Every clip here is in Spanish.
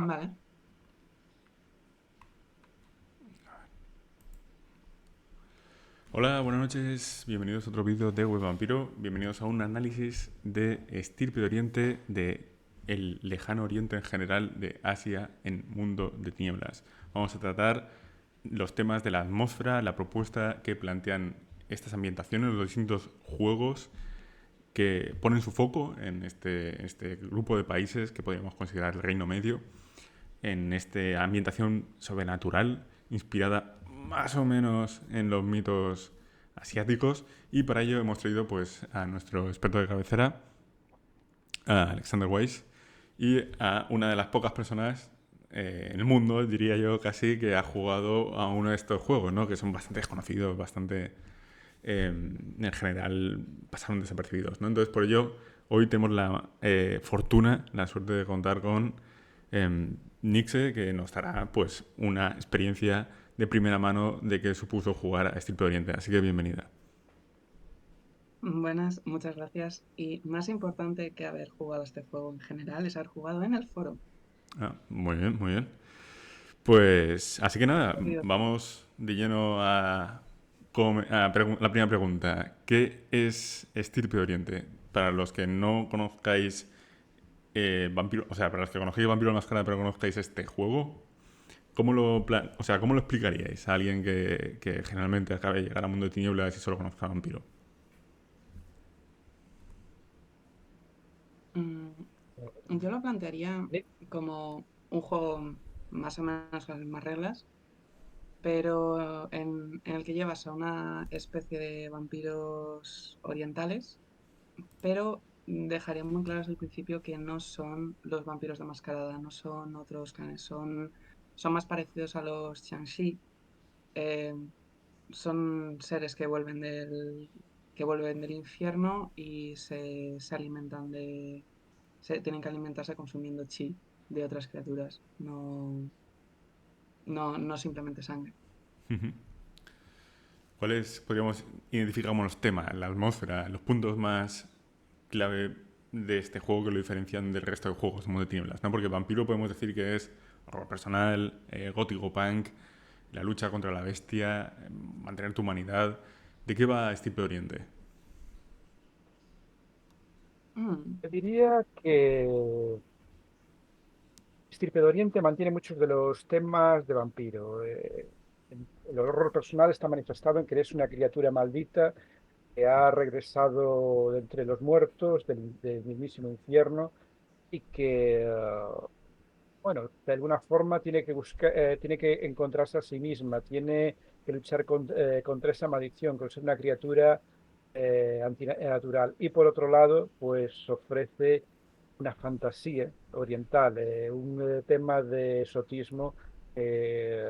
Vale. Hola, buenas noches, bienvenidos a otro vídeo de Web Vampiro, bienvenidos a un análisis de Estirpe de Oriente, de el lejano oriente en general, de Asia en Mundo de Tinieblas. Vamos a tratar los temas de la atmósfera, la propuesta que plantean estas ambientaciones, los distintos juegos que ponen su foco en este grupo de países que podríamos considerar el Reino Medio, en esta ambientación sobrenatural inspirada más o menos en los mitos asiáticos, y para ello hemos traído pues a nuestro experto de cabecera, a Alexander Weiss, y a una de las pocas personas en el mundo, diría yo casi, que ha jugado a uno de estos juegos, ¿no? Que son bastante desconocidos, bastante en general pasaron desapercibidos, ¿no? Entonces por ello hoy tenemos la fortuna, la suerte de contar con Nixe, que nos dará pues una experiencia de primera mano de qué supuso jugar a Estirpe de Oriente. Así que bienvenida. Buenas, muchas gracias. Y más importante que haber jugado este juego en general es haber jugado en el foro. Ah, muy bien, muy bien. Pues así que nada, Ha sido vamos de lleno a la primera pregunta. ¿Qué es Estirpe de Oriente? Para los que no conozcáis Vampiro, o sea, para los que conocéis Vampiro la Máscara pero conozcáis este juego, ¿cómo lo explicaríais a alguien que generalmente acabe de llegar al mundo de tinieblas y solo conozca Vampiro? Mm, yo lo plantearía Ni- como un juego más o menos con las mismas reglas, pero en el que llevas a una especie de vampiros orientales, pero dejaría muy claro desde el principio que no son los vampiros de mascarada, no son otros clanes, son más parecidos a los Xiangxi. eh, Son seres que vuelven del infierno y se alimentan tienen que alimentarse consumiendo chi de otras criaturas, no simplemente sangre. ¿Cuáles podríamos identificar como los temas, la atmósfera, los puntos más clave de este juego que lo diferencian del resto de juegos de mundo de tinieblas? ¿No? Porque Vampiro podemos decir que es horror personal, gótico punk, la lucha contra la bestia, mantener tu humanidad. ¿De qué va Estirpe de Oriente? Mm, Yo diría que Estirpe de Oriente mantiene muchos de los temas de vampiro. El horror personal está manifestado en que eres una criatura maldita que ha regresado de entre los muertos del mismísimo infierno y que, bueno, de alguna forma tiene que buscar, tiene que encontrarse a sí misma, tiene que luchar contra esa maldición, con ser una criatura antinatural. Y por otro lado, pues ofrece una fantasía oriental, un tema de exotismo que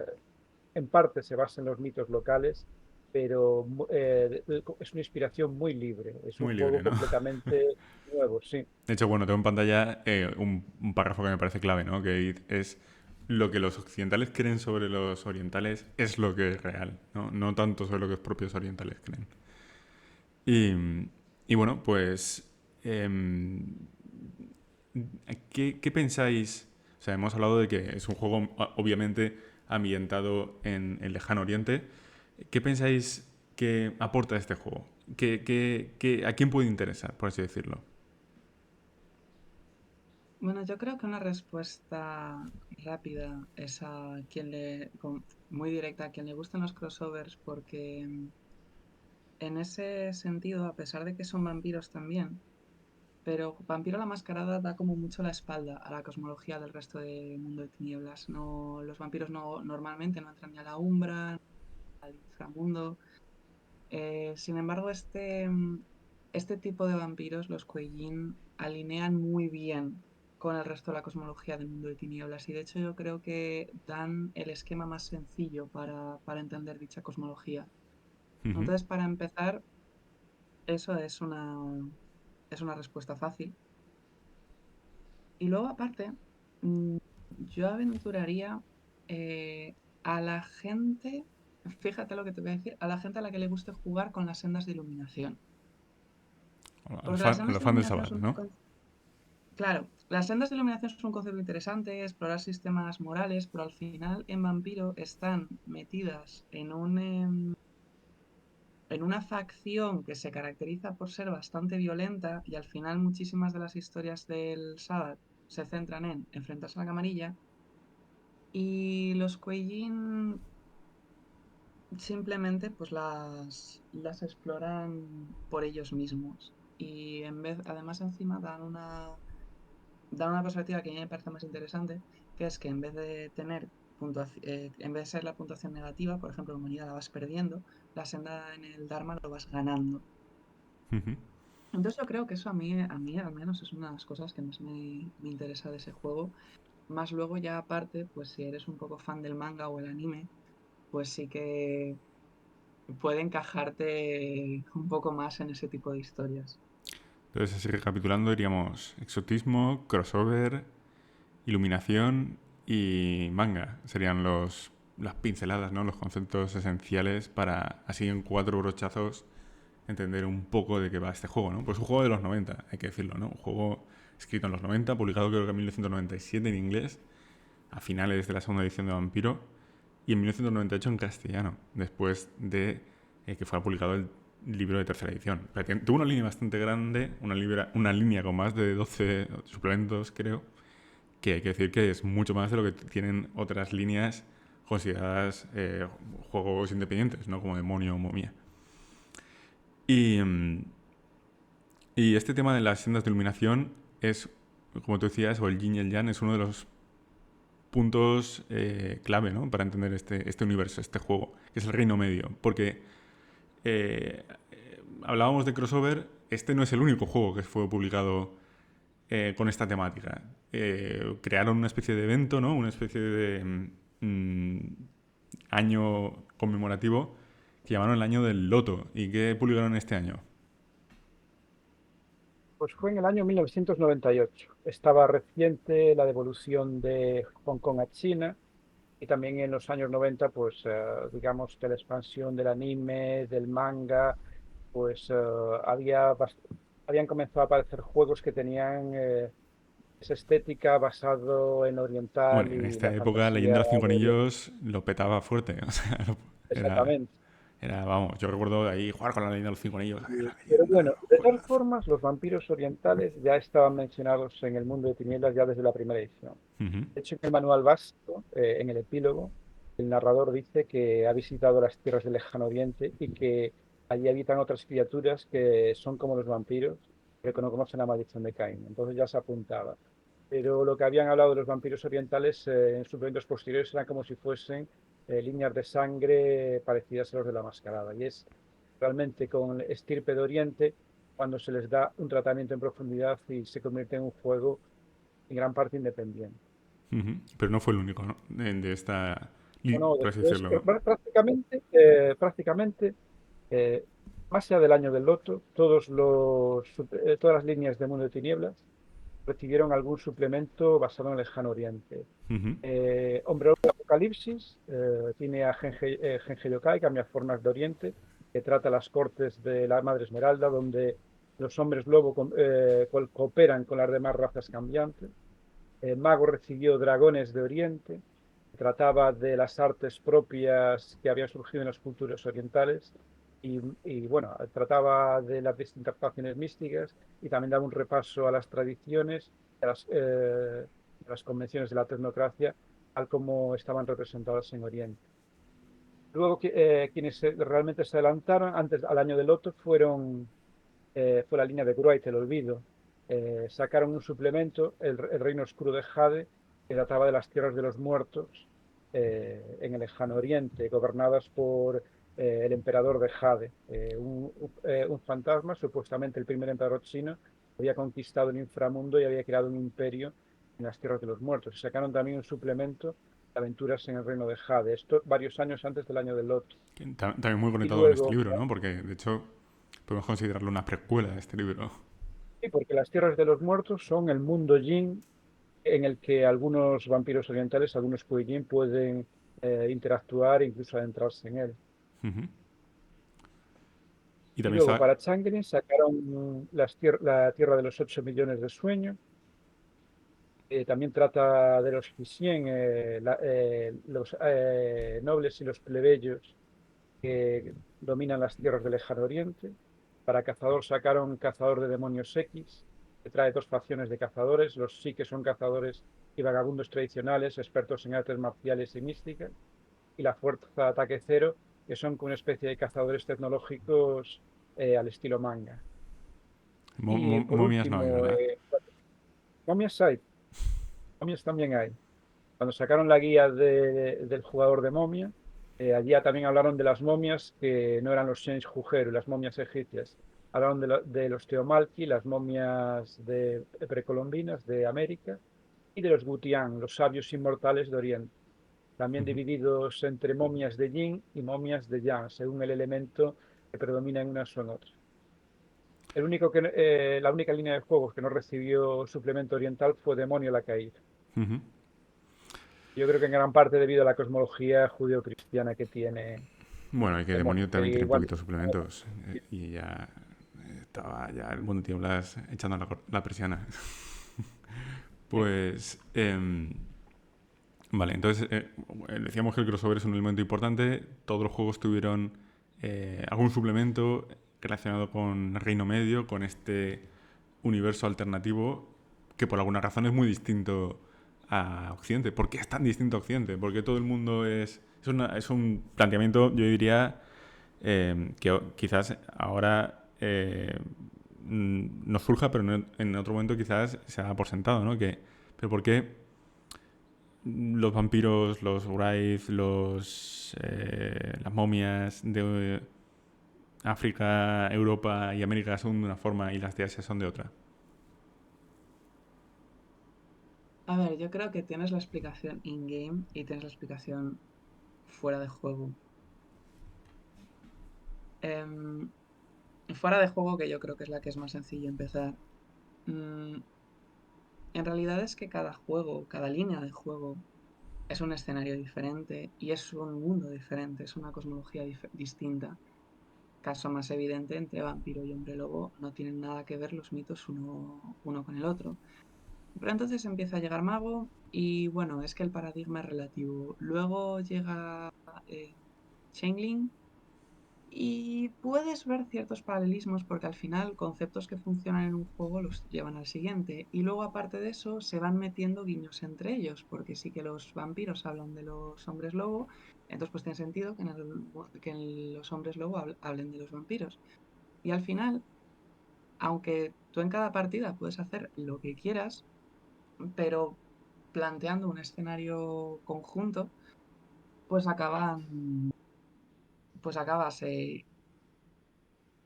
en parte se basa en los mitos locales, pero es una inspiración muy libre, es un Muy juego libre, ¿no? completamente nuevo, sí. De hecho, bueno, tengo en pantalla un párrafo que me parece clave, ¿no? Que es lo que los occidentales creen sobre los orientales es lo que es real, ¿no? No tanto sobre lo que los propios orientales creen. Y bueno, pues, ¿qué pensáis? O sea, hemos hablado de que es un juego obviamente ambientado en el lejano oriente. ¿Qué pensáis que aporta este juego? ¿A quién puede interesar, por así decirlo? Bueno, yo creo que una respuesta rápida es muy directa a quien le gustan los crossovers, porque en ese sentido, a pesar de que son vampiros también, pero Vampiro la Mascarada da como mucho la espalda a la cosmología del resto del mundo de tinieblas. No, los vampiros normalmente no entran ni a la Umbra, ni al inframundo. Sin embargo, este tipo de vampiros, los Kuei-Jin, alinean muy bien con el resto de la cosmología del mundo de tinieblas. Y de hecho yo creo que dan el esquema más sencillo para entender dicha cosmología. Ujú. Entonces, para empezar, eso es una respuesta fácil. Y luego, aparte, mm, yo aventuraría eh, a la gente, fíjate lo que te voy a decir, a la gente a la que le guste jugar con las sendas de iluminación. A Porque las a sendas los de fans del iluminación Sabbath, es un ¿no? claro, Las sendas de iluminación son un concepto interesante, explorar sistemas morales, pero al final en Vampiro están metidas en una facción que se caracteriza por ser bastante violenta y al final muchísimas de las historias del Sabbath se centran en enfrentarse a la camarilla y los Kuei-jin simplemente pues las exploran por ellos mismos y además encima dan una perspectiva que a mí me parece más interesante, que es que en vez de tener en vez de ser la puntuación negativa, por ejemplo, la humanidad la vas perdiendo, la senda en el Dharma lo vas ganando. Ujú. Entonces yo creo que eso a mí al menos es una de las cosas que más me interesa de ese juego. Más luego ya aparte, pues si eres un poco fan del manga o el anime, pues sí que puede encajarte un poco más en ese tipo de historias. Entonces, así recapitulando, diríamos exotismo, crossover, iluminación y manga. Serían las pinceladas, ¿no? Los conceptos esenciales para, así en 4 brochazos, entender un poco de qué va este juego, ¿no? Pues un juego de los 90, hay que decirlo, ¿no? Un juego escrito en los 90, publicado creo que en 1997 en inglés, a finales de la segunda edición de Vampiro, y en 1998 en castellano, después de que fuera publicado el libro de tercera edición. Tuvo una línea bastante grande, una línea con más de 12 suplementos, creo, que hay que decir que es mucho más de lo que tienen otras líneas consideradas juegos independientes, ¿no? Como Demonio o Momia. Y, y este tema de las sendas de iluminación es, como tú decías, o el yin y el yang, es uno de los puntos clave, ¿no? Para entender este universo, este juego, que es el Reino Medio. Porque hablábamos de crossover, este no es el único juego que fue publicado con esta temática. Crearon una especie de evento, ¿no? Una especie de año conmemorativo que llamaron el año del Loto. ¿Y qué publicaron este año? Pues fue en el año 1998. Estaba reciente la devolución de Hong Kong a China y también en los años 90, pues digamos que la expansión del anime, del manga, pues habían comenzado a aparecer juegos que tenían esa estética basado en lo Bueno, oriental en y esta la época fantasía Leyenda de los Cinco de Oriente. Anillos lo petaba fuerte. O sea, era, Exactamente. vamos, yo recuerdo ahí jugar con la Leyenda de los Cinco Anillos. ¡Ay, la Pero leyenda! bueno, de todas Juegazo. formas, los vampiros orientales ya estaban mencionados en el mundo de tinieblas ya desde la primera edición. Ujú, De hecho, en el manual básico, en el epílogo, el narrador dice que ha visitado las tierras del lejano oriente y que allí habitan otras criaturas que son como los vampiros, pero que no conocen la maldición de Caín. Entonces ya se apuntaba. Pero lo que habían hablado de los vampiros orientales en suplementos posteriores eran como si fuesen líneas de sangre parecidas a los de la mascarada. Y es realmente con estirpe de Oriente cuando se les da un tratamiento en profundidad y se convierte en un juego en gran parte independiente. ujú. Pero no fue el único, ¿no? De esta, Bueno, por así después, decirlo. prácticamente, eh, más allá del año del Loto, todas las líneas de Mundo de Tinieblas recibieron algún suplemento basado en el Lejano Oriente. Ujú, Hombre Lobo de Apocalipsis tiene a Genji Yokai, Cambia Formas de Oriente, que trata las cortes de la Madre Esmeralda, donde los hombres lobo cooperan con las demás razas cambiantes. Mago recibió Dragones de Oriente, trataba de las artes propias que habían surgido en las culturas orientales bueno, trataba de las distintas facciones místicas y también daba un repaso a las tradiciones, a las convenciones de la tecnocracia, al cómo estaban representadas en Oriente. Luego, quienes realmente se adelantaron antes al año del Loto fue la línea de Gruait, el Olvido. Sacaron un suplemento, el Reino Oscuro de Jade, que trataba de las tierras de los muertos en el lejano oriente, gobernadas por el emperador de Jade, un fantasma, supuestamente el primer emperador chino, había conquistado el inframundo y había creado un imperio en las tierras de los muertos. Y sacaron también un suplemento de aventuras en el reino de Jade, esto varios años antes del año del Loto. También muy Y conectado con este luego, libro, ¿no? Porque, de hecho, podemos considerarlo una precuela de este libro. sí, porque las tierras de los muertos son el mundo yin en el que algunos vampiros orientales, algunos Kuei-jin, pueden interactuar e incluso adentrarse en él. Ujú. Y Y también luego está... para Changeling sacaron la Tierra de los 8 millones de sueños, También trata de los Fisien, los nobles y los plebeyos que dominan las tierras del Lejano Oriente. Para cazador sacaron Cazador de Demonios X, que trae dos facciones de cazadores. Los sí que son cazadores y vagabundos tradicionales, expertos en artes marciales y mística. Y la Fuerza de Ataque Cero, que son como una especie de cazadores tecnológicos al estilo manga. Y por Momias no hay, último, ¿verdad? momias hay, momias también hay. Cuando sacaron la guía del jugador de momia, allí también hablaron de las momias que no eran los Shenj Jujeru, las momias egipcias. Hablaron de los Teomalki, las momias precolombinas de América, y de los Gutian, los sabios inmortales de Oriente, también Ujú. divididos entre momias de Yin y momias de Yang, según el elemento que predomina en unas o en otras. La única línea de juegos que no recibió suplemento oriental fue Demonio la Caída. Ujú. Yo creo que en gran parte debido a la cosmología judeo-cristiana que tiene Bueno, y que Demonio, Demonio que también tiene igual poquitos suplementos. Y ya estaba ya el mundo tiemblas echando la persiana. Pues... vale, entonces decíamos que el crossover es un elemento importante. Todos los juegos tuvieron algún suplemento relacionado con Reino Medio, con este universo alternativo que por alguna razón es muy distinto a Occidente. ¿Por qué es tan distinto a Occidente? Porque todo el mundo es un planteamiento, yo diría, que quizás ahora nos surja, pero en otro momento quizás se haga por sentado, ¿no? Pero ¿por qué los vampiros, los Wraith, las momias de África, Europa y América son de una forma y las de Asia son de otra? A ver, yo creo que tienes la explicación in-game y tienes la explicación fuera de juego. Em, Fuera de juego, que yo creo que es la que es más sencillo empezar. mm, en realidad es que cada juego, cada línea de juego es un escenario diferente y es un mundo diferente, es una cosmología distinta. Caso más evidente entre vampiro y hombre lobo, no tienen nada que ver los mitos uno con el otro. Pero entonces empieza a llegar Mago y bueno, es que el paradigma es relativo. Luego llega eh, Changeling y puedes ver ciertos paralelismos porque al final conceptos que funcionan en un juego los llevan al siguiente. Y luego aparte de eso se van metiendo guiños entre ellos, porque sí que los vampiros hablan de los hombres lobo, entonces pues tiene sentido que en los hombres lobo hablen de los vampiros. Y al final, aunque tú en cada partida puedes hacer lo que quieras, pero planteando un escenario conjunto, pues acabas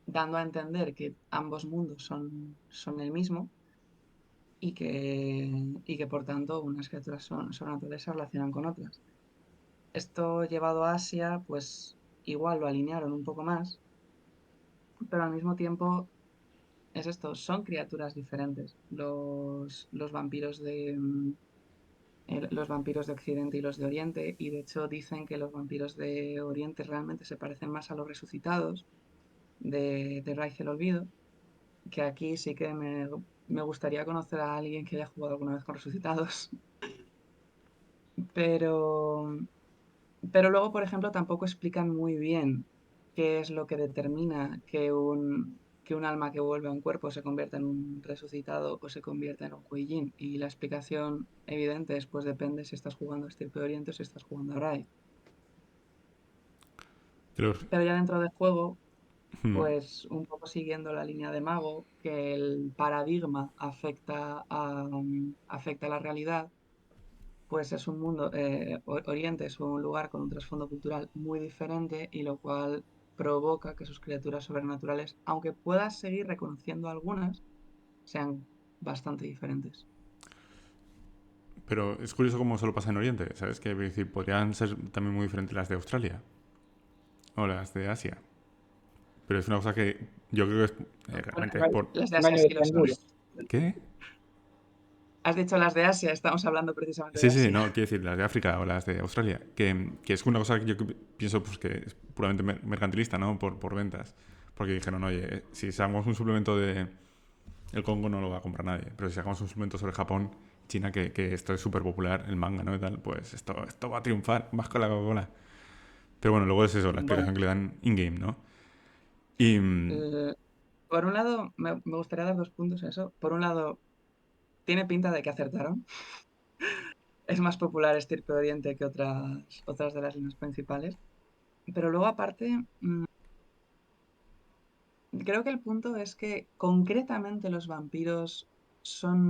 dando a entender que ambos mundos son el mismo y que por tanto unas criaturas sobrenaturales se relacionan con otras. Esto llevado a Asia, pues igual lo alinearon un poco más, pero al mismo tiempo es esto, son criaturas diferentes. Los vampiros de Occidente y los de Oriente, y de hecho dicen que los vampiros de Oriente realmente se parecen más a los resucitados de Raíz el Olvido, que aquí sí que me gustaría conocer a alguien que haya jugado alguna vez con resucitados. Pero, pero luego, por ejemplo, tampoco explican muy bien qué es lo que determina que un alma que vuelve a un cuerpo se convierta en un resucitado o se convierta en un Kuei-Jin. Y la explicación evidente es, pues depende si estás jugando a Estirpe de Oriente o si estás jugando a Raid. Creo- Pero ya dentro del juego, Hmm. pues un poco siguiendo la línea de Mago, que el paradigma afecta a la realidad, pues es un mundo, Oriente es un lugar con un trasfondo cultural muy diferente y lo cual provoca que sus criaturas sobrenaturales, aunque puedas seguir reconociendo algunas, sean bastante diferentes. Pero es curioso cómo solo pasa en Oriente, ¿sabes? Que es decir, podrían ser también muy diferentes las de Australia o las de Asia. Pero es una cosa que yo creo que Bueno, realmente es por... las de un Asia año de sí lo son. cianuro. ¿Qué? Has dicho las de Asia, estamos hablando precisamente de Sí, sí, Asia. no, quiero decir, las de África o las de Australia, que es una cosa que yo pienso pues, que es puramente mercantilista, ¿no? Por ventas. Porque dijeron, oye, si sacamos un suplemento de el Congo no lo va a comprar nadie, pero si sacamos un suplemento sobre Japón, China que esto es súper popular, el manga, ¿no? Y tal, pues esto va a triunfar, más con la Coca-Cola. Pero bueno, luego es eso, la Bueno, explicación que le dan in-game, ¿no? Y... eh, por un lado, me gustaría dar 2 puntos a eso. Por un lado, tiene pinta de que acertaron. Es más popular Estirpe de Oriente que otras de las líneas principales. Pero luego, aparte, creo que el punto es que concretamente los vampiros son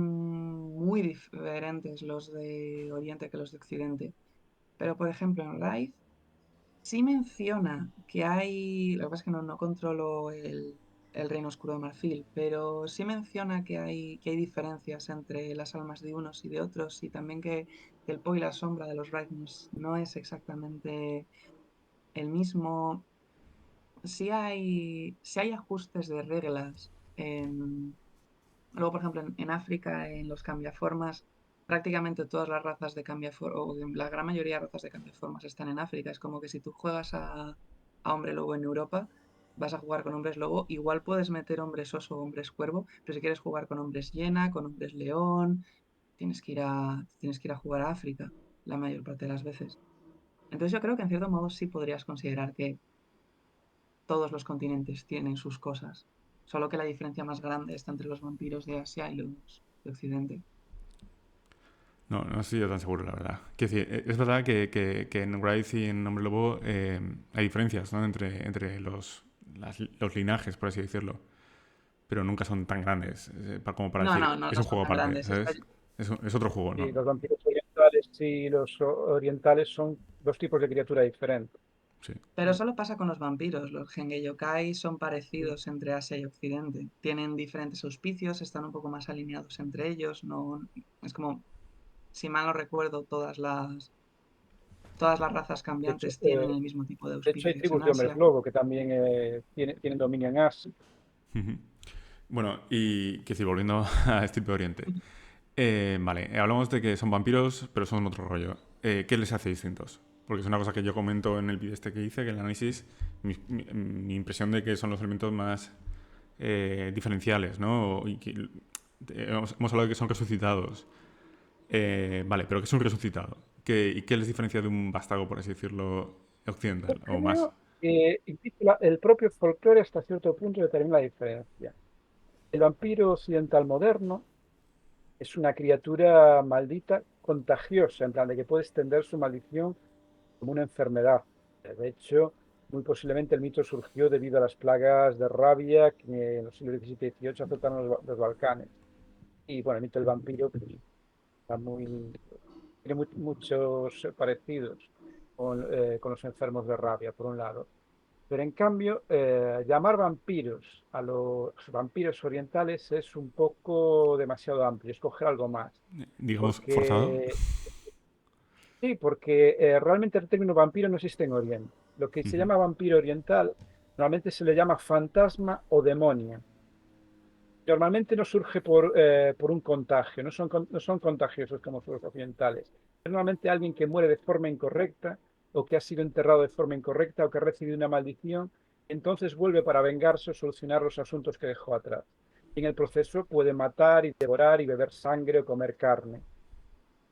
muy diferentes los de Oriente que los de Occidente. Pero, por ejemplo, en Rise sí menciona que hay, lo que pasa es que no controlo el Reino Oscuro de Marfil, pero sí menciona que hay diferencias entre las almas de unos y de otros y también que el po y la sombra de los Rise no es exactamente el mismo. Sí hay ajustes de reglas. Luego, por ejemplo, en África, en los cambiaformas, prácticamente todas las razas de cambiaformas, o la gran mayoría de razas de cambiaformas están en África. Es como que si tú juegas a hombre lobo en Europa, vas a jugar con hombres lobo. Igual puedes meter hombres oso o hombres cuervo, pero si quieres jugar con hombres hiena, con hombres león, tienes que ir a jugar a África la mayor parte de las veces. Entonces yo creo que en cierto modo sí podrías considerar que todos los continentes tienen sus cosas, solo que la diferencia más grande está entre los vampiros de Asia y los de Occidente. No estoy yo tan seguro, la verdad. Quiero decir, es verdad que en Wraith y en Hombre Lobo hay diferencias, ¿no? Entre los linajes, por así decirlo. Pero nunca son tan grandes como para No, decir, no, no, es no un son juego tan aparte, grandes. ¿sabes? Es otro juego, ¿no? Y los vampiros orientales y los orientales son dos tipos de criatura diferentes. Sí. Pero solo pasa con los vampiros. Los Gengei Yokai son parecidos entre Asia y Occidente. Tienen diferentes auspicios, están un poco más alineados entre ellos. No, es como, si mal no recuerdo, todas las razas De hecho, cambiantes tienen el mismo tipo de de hecho, hay auspicios en tribus de hombres Asia. lobo que también tienen dominio en Asia. Ujú. Bueno, y que si volviendo a Steve de Oriente. Vale, hablamos de que son vampiros, pero son otro rollo. ¿Qué les hace distintos? Porque es una cosa que yo comento en el vídeo este que hice, que el análisis, mi impresión de que son los elementos más diferenciales, ¿no? Y que, hemos hablado de que son resucitados. Vale, pero ¿qué es un resucitado? ¿Y qué les diferencia de un vástago, por así decirlo, Yo occidental o más? creo que incluso el propio folclore hasta cierto punto determina la diferencia. El vampiro occidental moderno es una criatura maldita contagiosa, en plan de que puede extender su maldición como una enfermedad. De hecho, muy posiblemente el mito surgió debido a las plagas de rabia que en los siglos XVII y XVIII azotaron los Balcanes. Y bueno, el mito del vampiro pues, está tiene muchos parecidos con los enfermos de rabia, por un lado. Pero en cambio, llamar vampiros a los vampiros orientales es un poco demasiado amplio, escoger algo más. Digamos, forzado. Porque sí, porque realmente el término vampiro no existe en Oriente. Lo que se Ujú. llama vampiro oriental normalmente se le llama fantasma o demonio. Normalmente no surge por un contagio, no son contagiosos como los occidentales. Es normalmente alguien que muere de forma incorrecta o que ha sido enterrado de forma incorrecta o que ha recibido una maldición, entonces vuelve para vengarse o solucionar los asuntos que dejó atrás. Y en el proceso puede matar y devorar y beber sangre o comer carne.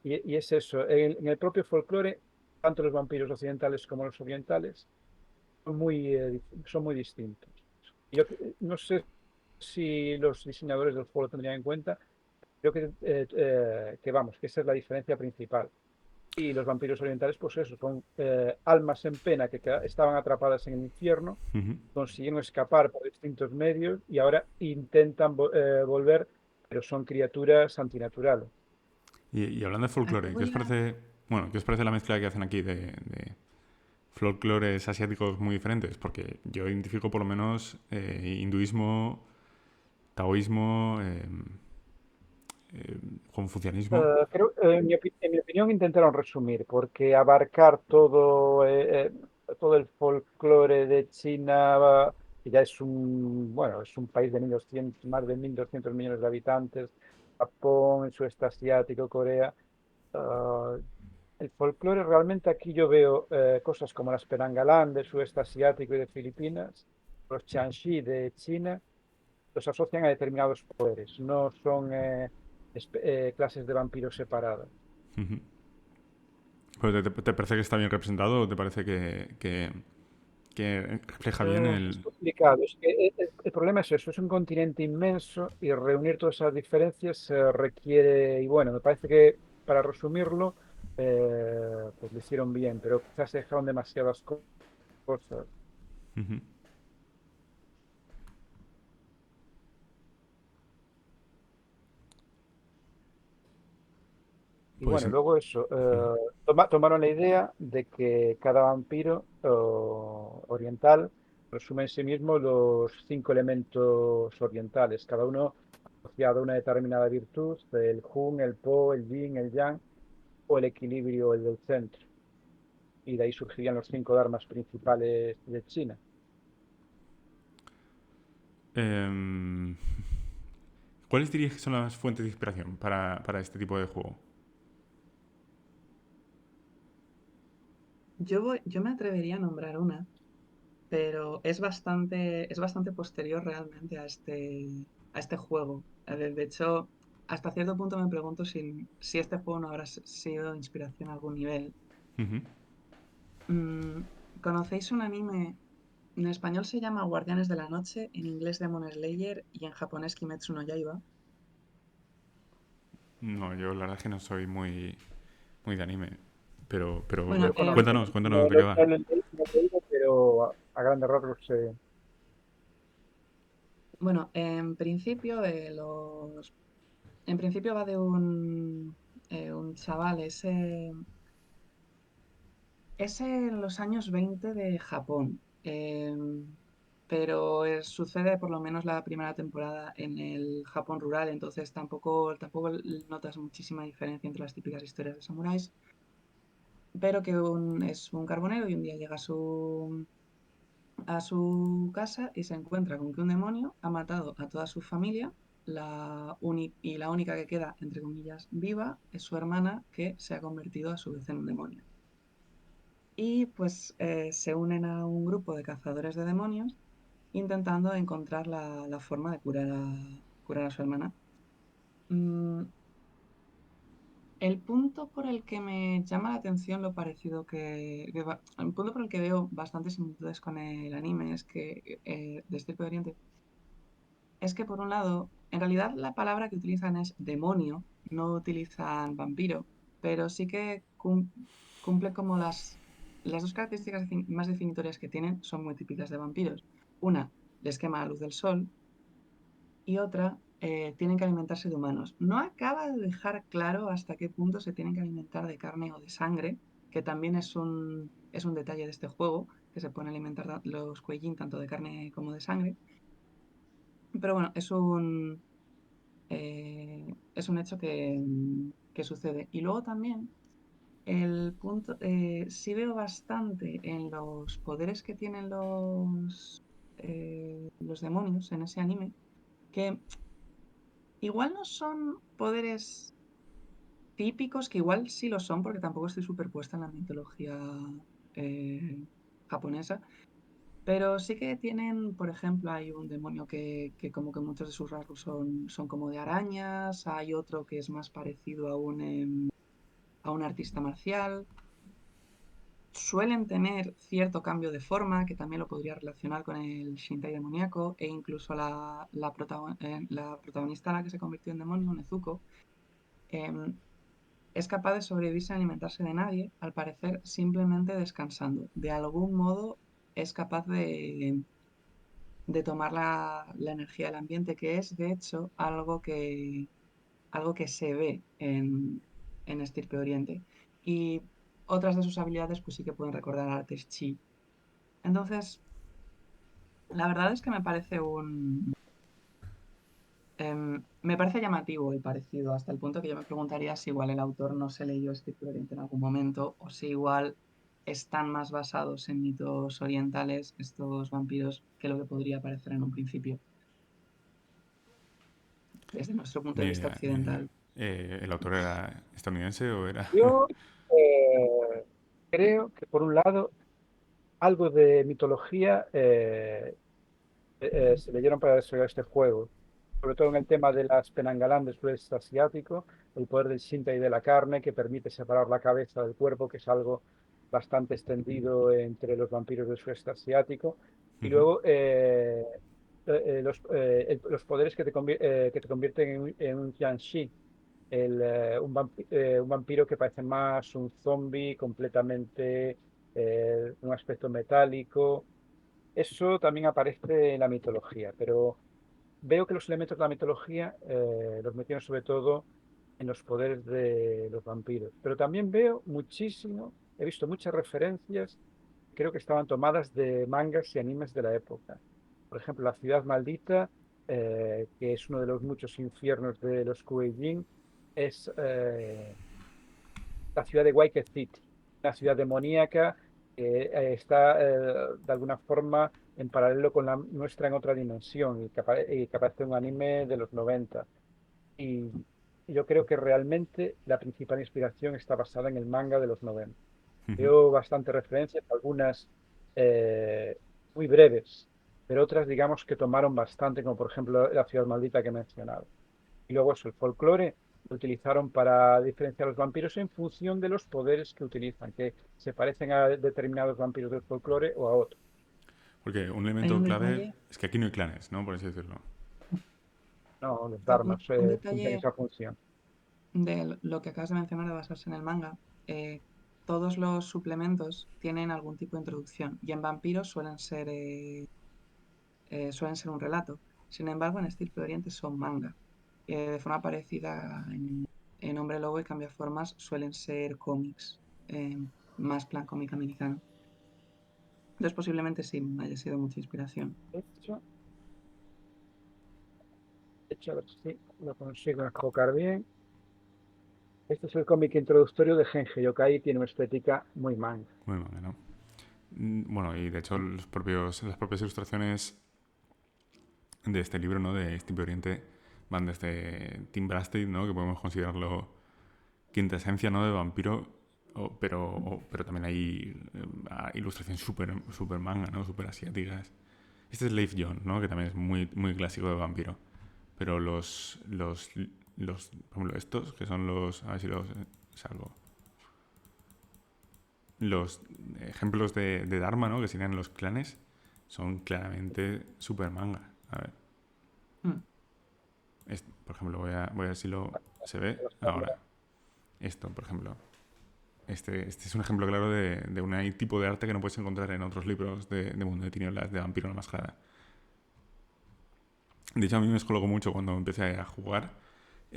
Y es eso, en el propio folclore, tanto los vampiros occidentales como los orientales son muy distintos. Yo no sé si los diseñadores del juego lo tendrían en cuenta, creo que vamos, que esa es la diferencia principal. Y los vampiros orientales, pues eso, son almas en pena que estaban atrapadas en el infierno, Ujú. consiguieron escapar por distintos medios y ahora intentan volver, pero son criaturas antinaturales. Y hablando de Aquí folclore, ¿qué voy os a... parece, bueno, qué os parece la mezcla que hacen aquí de folclores asiáticos muy diferentes? Porque yo identifico por lo menos hinduismo, taoísmo, confucianismo. En mi opinión, intentaron resumir, porque abarcar todo el folclore de China, que ya bueno, es un país de 1200, más de 1.200 millones de habitantes, Japón, el sudeste asiático, Corea. ah, el folclore realmente aquí yo veo cosas como las Penangalán del sudeste asiático y de Filipinas, los Xianxi de China, los asocian a determinados poderes, no son clases de vampiros separadas. Ujú. Pues ¿te parece que está bien representado o te parece que refleja bien Es el... complicado. Es que el problema es eso, es un continente inmenso y reunir todas esas diferencias requiere, y bueno, me parece que para resumirlo, pues lo hicieron bien, pero quizás se dejaron demasiadas cosas. Ujú. Y Pues... bueno, luego eso, Ujú. tomaron la idea de que cada vampiro oriental resume en sí mismo los 5 elementos orientales, cada uno asociado a una determinada virtud, el Hun, el Po, el Yin, el Yang o el equilibrio, el del centro. Y de ahí surgirían los 5 dharmas principales de China. Em, ¿Cuáles dirías que son las fuentes de inspiración para este tipo de juego? Yo me atrevería a nombrar una, pero es bastante posterior realmente a este juego. De hecho, hasta cierto punto me pregunto si este juego no habrá sido inspiración a algún nivel. Ujú. Mm, ¿Conocéis un anime? En español se llama Guardianes de la Noche, en inglés Demon Slayer y en japonés Kimetsu no Yaiba. No, yo la verdad es que no soy muy de anime. Pero Bueno, Yo conozco, cuéntanos de qué va. no lo he leído, pero a grandes rasgos sé. bueno, en principio va de un chaval, es en los años 20 de Japón, pero sucede por lo menos la primera temporada en el Japón rural, entonces tampoco notas muchísima diferencia entre las típicas historias de samuráis, pero que es un carbonero y un día llega a su casa y se encuentra con que un demonio ha matado a toda su familia. Y la única que queda, entre comillas, viva es su hermana, que se ha convertido a su vez en un demonio. Y pues se unen a un grupo de cazadores de demonios intentando encontrar la forma de curar a su hermana. Mm, el punto por el que me llama la atención lo parecido el punto por el que veo bastantes similitudes con el anime es que de Estirpe de Oriente es que por un lado, en realidad la palabra que utilizan es demonio, no utilizan vampiro, pero sí que cumple como las dos características más definitorias que tienen son muy típicas de vampiros. Una, les quema la luz del sol y otra, tienen que alimentarse de humanos. No acaba de dejar claro hasta qué punto se tienen que alimentar de carne o de sangre, que también es un detalle de este juego, que se pueden alimentar los Kuei-jin tanto de carne como de sangre. Pero bueno, es un hecho que sucede. Y luego también el punto, sí veo bastante en los poderes que tienen los demonios en ese anime, que igual no son poderes típicos, que igual sí lo son, porque tampoco estoy superpuesta en la mitología eh, japonesa, pero sí que tienen, por ejemplo, hay un demonio que como que muchos de sus rasgos son como de arañas, hay otro que es más parecido a un artista marcial. Suelen tener cierto cambio de forma, que también lo podría relacionar con el Shintai demoníaco, e incluso la protagonista a la que se convirtió en demonio, Nezuko, em, es capaz de sobrevivir sin alimentarse de nadie, al parecer simplemente descansando. De algún modo es capaz de tomar la energía del ambiente, que es de hecho algo que se ve en Estirpe Oriente. Y otras de sus habilidades pues sí que pueden recordar artes chi. Entonces, la verdad es que me parece llamativo el parecido, hasta el punto que yo me preguntaría si igual el autor no se leyó Estirpe Oriente en algún momento, o si igual están más basados en mitos orientales estos vampiros que lo que podría parecer en un principio, desde nuestro punto Ni de vista idea, ni idea. occidental. ¿El autor era estadounidense o era...? Yo creo que, por un lado, algo de mitología se leyeron para desarrollar este juego. sobre todo en el tema de las penangalán del sudeste asiático, el poder del Shintai de la carne, que permite separar la cabeza del cuerpo, que es algo bastante extendido entre los vampiros del sudeste asiático. Y Ujú. luego los poderes que te convierten en un Jiangshi, un vampiro que parece más un zombie completamente, un aspecto metálico. Eso también aparece en la mitología, pero veo que los elementos de la mitología los metieron sobre todo en los poderes de los vampiros. Pero también veo muchísimo, he visto muchas referencias, creo que estaban tomadas de mangas y animes de la época. Por ejemplo, La Ciudad Maldita, que es uno de los muchos infiernos de los Kuei-jin, es la ciudad de Waikiki City, una ciudad demoníaca que está de alguna forma en paralelo con la nuestra en otra dimensión y que aparece en un anime de los 90. Y yo creo que realmente la principal inspiración está basada en el manga de los 90. Ujú. Veo bastantes referencias, algunas eh, muy breves, pero otras digamos que tomaron bastante, como por ejemplo la ciudad maldita que he mencionado. Y luego eso, el folclore lo utilizaron para diferenciar a los vampiros en función de los poderes que utilizan, que se parecen a determinados vampiros del folclore o a otros. Porque un Hay elemento un clave detalle, es que aquí no hay clanes, ¿no? Por así decirlo. No, los un, dharmas un cumplen detalle esa función. de lo que acabas de mencionar de basarse en el manga. Todos los suplementos tienen algún tipo de introducción y en vampiros suelen ser un relato. Sin embargo, en Estirpe de Oriente son manga. De forma parecida en Hombre Lobo y Cambiaformas suelen ser cómics, eh, más plan cómic americano. Entonces posiblemente sí haya sido mucha inspiración. De hecho, a ver si lo consigo enfocar bien. Este es el cómic introductorio de Genji Yokai, tiene una estética muy manga. Muy manga, ¿no? Bueno, y de hecho las propias ilustraciones de este libro, ¿no? De Estirpe Oriente van desde Tim Bradstreet, ¿no? Que podemos considerarlo quinta esencia, ¿no? De vampiro, pero también hay ilustraciones super manga, ¿no? Súper asiáticas. Este es Leif John, ¿no? Que también es muy clásico de vampiro. Pero por ejemplo, estos, que son los, a ver si los salgo, los ejemplos de Dharma, ¿no? Que serían los clanes, son claramente super manga. A ver, Mm. por ejemplo, voy a ver si se ve ahora. Esto, por ejemplo. Este es un ejemplo claro de un tipo de arte que no puedes encontrar en otros libros de Mundo de Tinieblas, de Vampiro la Mascarada. De hecho, a mí me descolocó mucho cuando empecé a jugar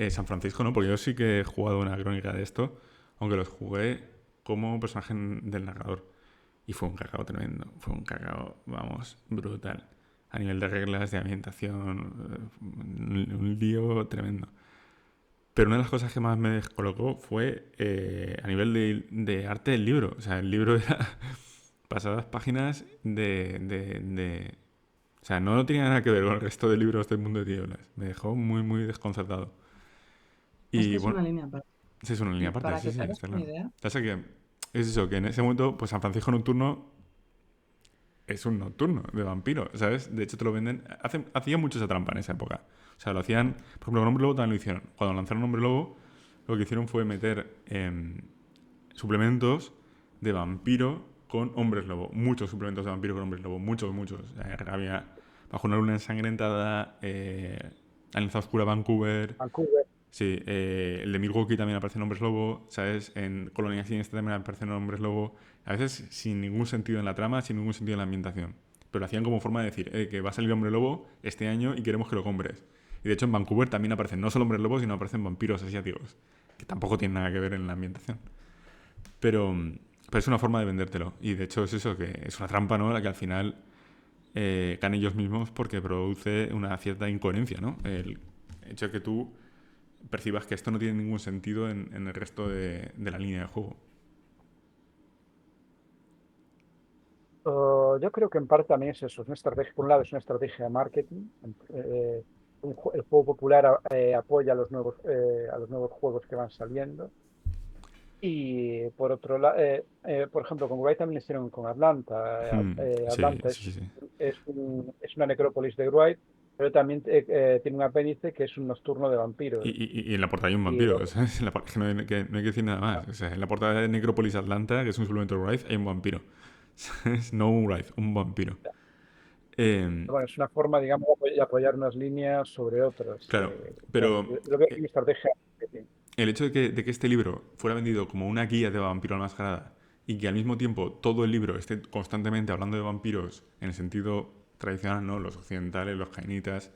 San Francisco, ¿no? Porque yo sí que he jugado una crónica de esto, aunque los jugué como personaje del narrador. Y fue un cacao tremendo. Fue un cacao, vamos, brutal. A nivel de reglas, de ambientación, un lío tremendo. Pero una de las cosas que más me descolocó fue a nivel de arte del libro. O sea, el libro era pasadas páginas o sea, no tenía nada que ver con el resto de libros del mundo de tinieblas. Me dejó muy desconcertado. Esta Y es bueno, una línea aparte. sí, es una línea aparte, Para sí, que sí, te hagas está una claro. idea, Pasa que es eso, que en ese momento, pues San Francisco Nocturno es un nocturno de vampiro, ¿sabes? De hecho, te lo venden. Hacían mucho esa trampa en esa época. O sea, lo hacían. Por ejemplo, con Hombre Lobo también lo hicieron. Cuando lanzaron Hombre Lobo, lo que hicieron fue meter suplementos de vampiro con hombres lobo. Muchos suplementos de vampiro con hombres lobo. Muchos. Había Bajo una luna ensangrentada, Alianza Oscura Vancouver. Vancouver, Sí, el de Milwaukee también aparece en Hombres Lobo, ¿sabes? En Colonia Siniestra también aparecen Hombres Lobo. A veces sin ningún sentido en la trama, sin ningún sentido en la ambientación. Pero lo hacían como forma de decir, que va a salir Hombre Lobo este año y queremos que lo compres. Y de hecho en Vancouver también aparecen no solo Hombres Lobos, sino aparecen vampiros asiáticos, que tampoco tienen nada que ver en la ambientación. Pero es una forma de vendértelo. Y de hecho es eso, que es una trampa, ¿no? La que al final caen ellos mismos porque produce una cierta incoherencia, ¿no? El hecho de que tú percibas que esto no tiene ningún sentido en el resto de la línea de juego. yo creo que en parte también es eso, es una estrategia, por un lado es una estrategia de marketing. El juego popular apoya a los nuevos juegos que van saliendo. Y por otro lado, por ejemplo, con Wright también lo hicieron con Atlanta. Sí, Atlanta sí. es una necrópolis de Wright, Pero también tiene un apéndice que es un nocturno de vampiros. Y en la portada hay un Y vampiro, ¿sabes? Que no hay que decir nada más. O sea, en la portada de Necropolis Atlanta, que es un suplemento de Wraith, hay un vampiro. ¿Sabes? No un Wraith, un vampiro. Eh, bueno, es una forma, digamos, de apoyar unas líneas sobre otras. claro, Bueno, pero yo creo que es una estrategia marketing. el hecho de que este libro fuera vendido como una guía de vampiro a la mascarada y que al mismo tiempo todo el libro esté constantemente hablando de vampiros en el sentido tradicional, ¿no? Los occidentales, los jainitas,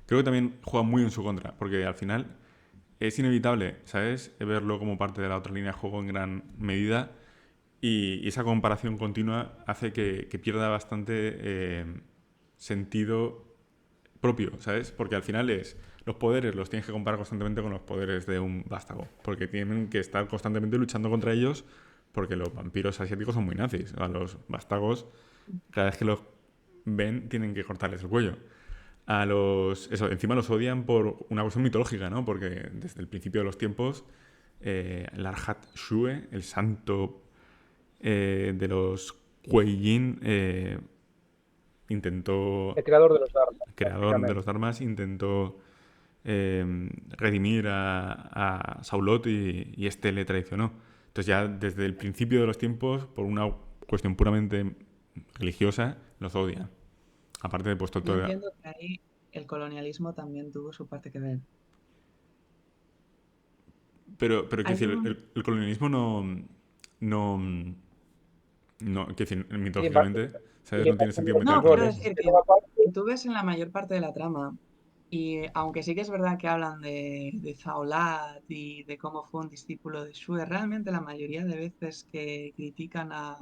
creo que también juega muy en su contra, porque al final es inevitable, ¿sabes? Verlo como parte de la otra línea de juego en gran medida y esa comparación continua hace que pierda bastante sentido propio, ¿sabes? Porque al final los poderes los tienes que comparar constantemente con los poderes de un vástago, porque tienen que estar constantemente luchando contra ellos, porque los vampiros asiáticos son muy nazis. A los vástagos, cada vez que los ven, tienen que cortarles el cuello. Eso, encima los odian por una cuestión mitológica, ¿no? Porque desde el principio de los tiempos, Larhat Shue, el santo de los Kuei-Yin, intentó, El creador de los Dharma, creador de los básicamente. Dharmas, intentó redimir a Saulot y este le traicionó. Entonces ya desde el principio de los tiempos, por una cuestión puramente religiosa, los odia. Aparte de puesto Yo todo... entiendo que ahí el colonialismo también tuvo su parte que ver. Pero quiero Hay decir, un... el colonialismo no, quiero decir, Y en, ba- mitológicamente, ¿sabes? y en No tiene base a sentido los No, quiero mitológico. rigores, decir que que toda parte, tú ves en la mayor parte de la trama, y aunque sí que es verdad que hablan de Zaolat y de cómo fue un discípulo de Shue, realmente la mayoría de veces que critican a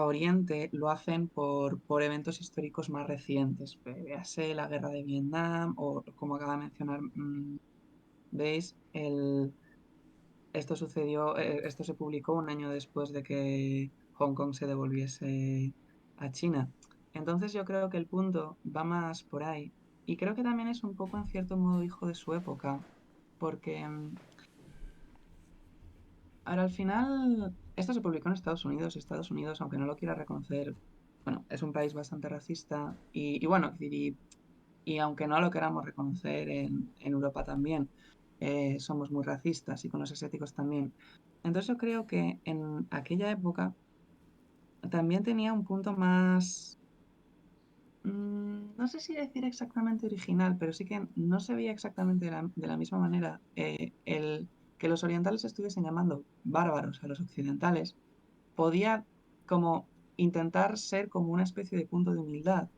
Oriente lo hacen por eventos históricos más recientes. Véase la guerra de Vietnam o como acaba de mencionar, veis, esto se publicó un año después de que Hong Kong se devolviese a China. Entonces yo creo que el punto va más por ahí. Y creo que también es un poco en cierto modo hijo de su época, porque ahora al final esto se publicó en Estados Unidos y Estados Unidos, aunque no lo quiera reconocer, bueno, es un país bastante racista y bueno, y aunque no lo queramos reconocer en Europa también, somos muy racistas y con los asiáticos también. Entonces yo creo que en aquella época también tenía un punto más, no sé si decir exactamente original, pero sí que no se veía exactamente de la misma manera el que los orientales estuviesen llamando bárbaros a los occidentales, podía como intentar ser como una especie de punto de humildad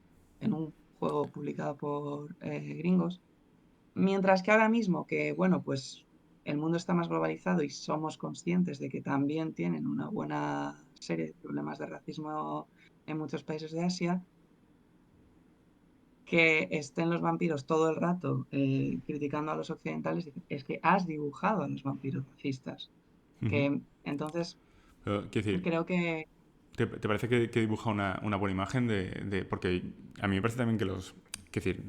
en un juego publicado por gringos. Mientras que ahora mismo que, bueno, pues el mundo está más globalizado y somos conscientes de que también tienen una buena serie de problemas de racismo en muchos países de Asia, que estén los vampiros todo el rato criticando a los occidentales, es que has dibujado a los vampiros racistas. Ujú. Que entonces Quiero decir, creo que ¿te parece que dibuja una buena imagen porque a mí me parece también que quiero decir,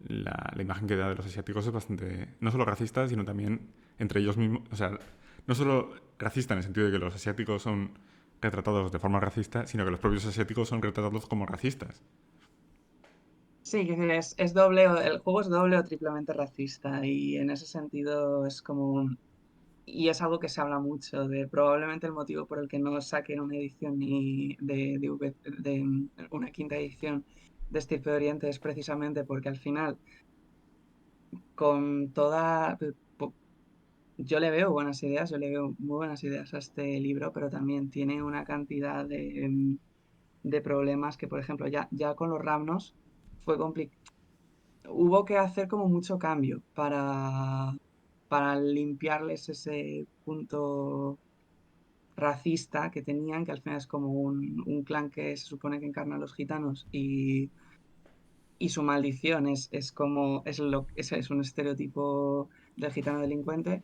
la imagen que da de los asiáticos es bastante, no solo racista, sino también entre ellos mismos, o sea, no solo racista en el sentido de que los asiáticos son retratados de forma racista, sino que los propios asiáticos son retratados como racistas. sí, que es doble, el juego es doble o triplemente racista y en ese sentido es como y es algo que se habla mucho de probablemente el motivo por el que no saquen una edición ni de una quinta edición de Estirpe de Oriente es precisamente porque al final con toda yo le veo buenas ideas, yo le veo muy buenas ideas a este libro, pero también tiene una cantidad de problemas que, por ejemplo, ya con los Ramnos fue complicado. Hubo que hacer como mucho cambio para limpiarles ese punto racista que tenían, que al final es como un clan que se supone que encarna a los gitanos y su maldición es como, es un estereotipo del gitano delincuente,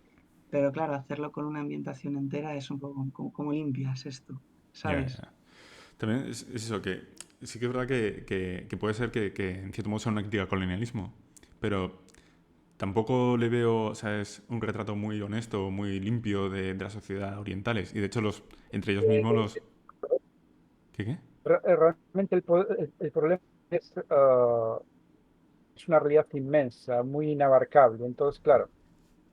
pero claro, hacerlo con una ambientación entera es un poco como limpias esto, Ya, ¿sabes? ya. También es eso, que sí que es verdad que puede ser que en cierto modo sea una crítica al colonialismo, pero tampoco le veo, ¿sabes?, un retrato muy honesto, muy limpio de la sociedad orientales. Y de hecho, entre ellos mismos eh, los... ¿Qué qué? Realmente el problema es una realidad inmensa, muy inabarcable. Entonces, claro,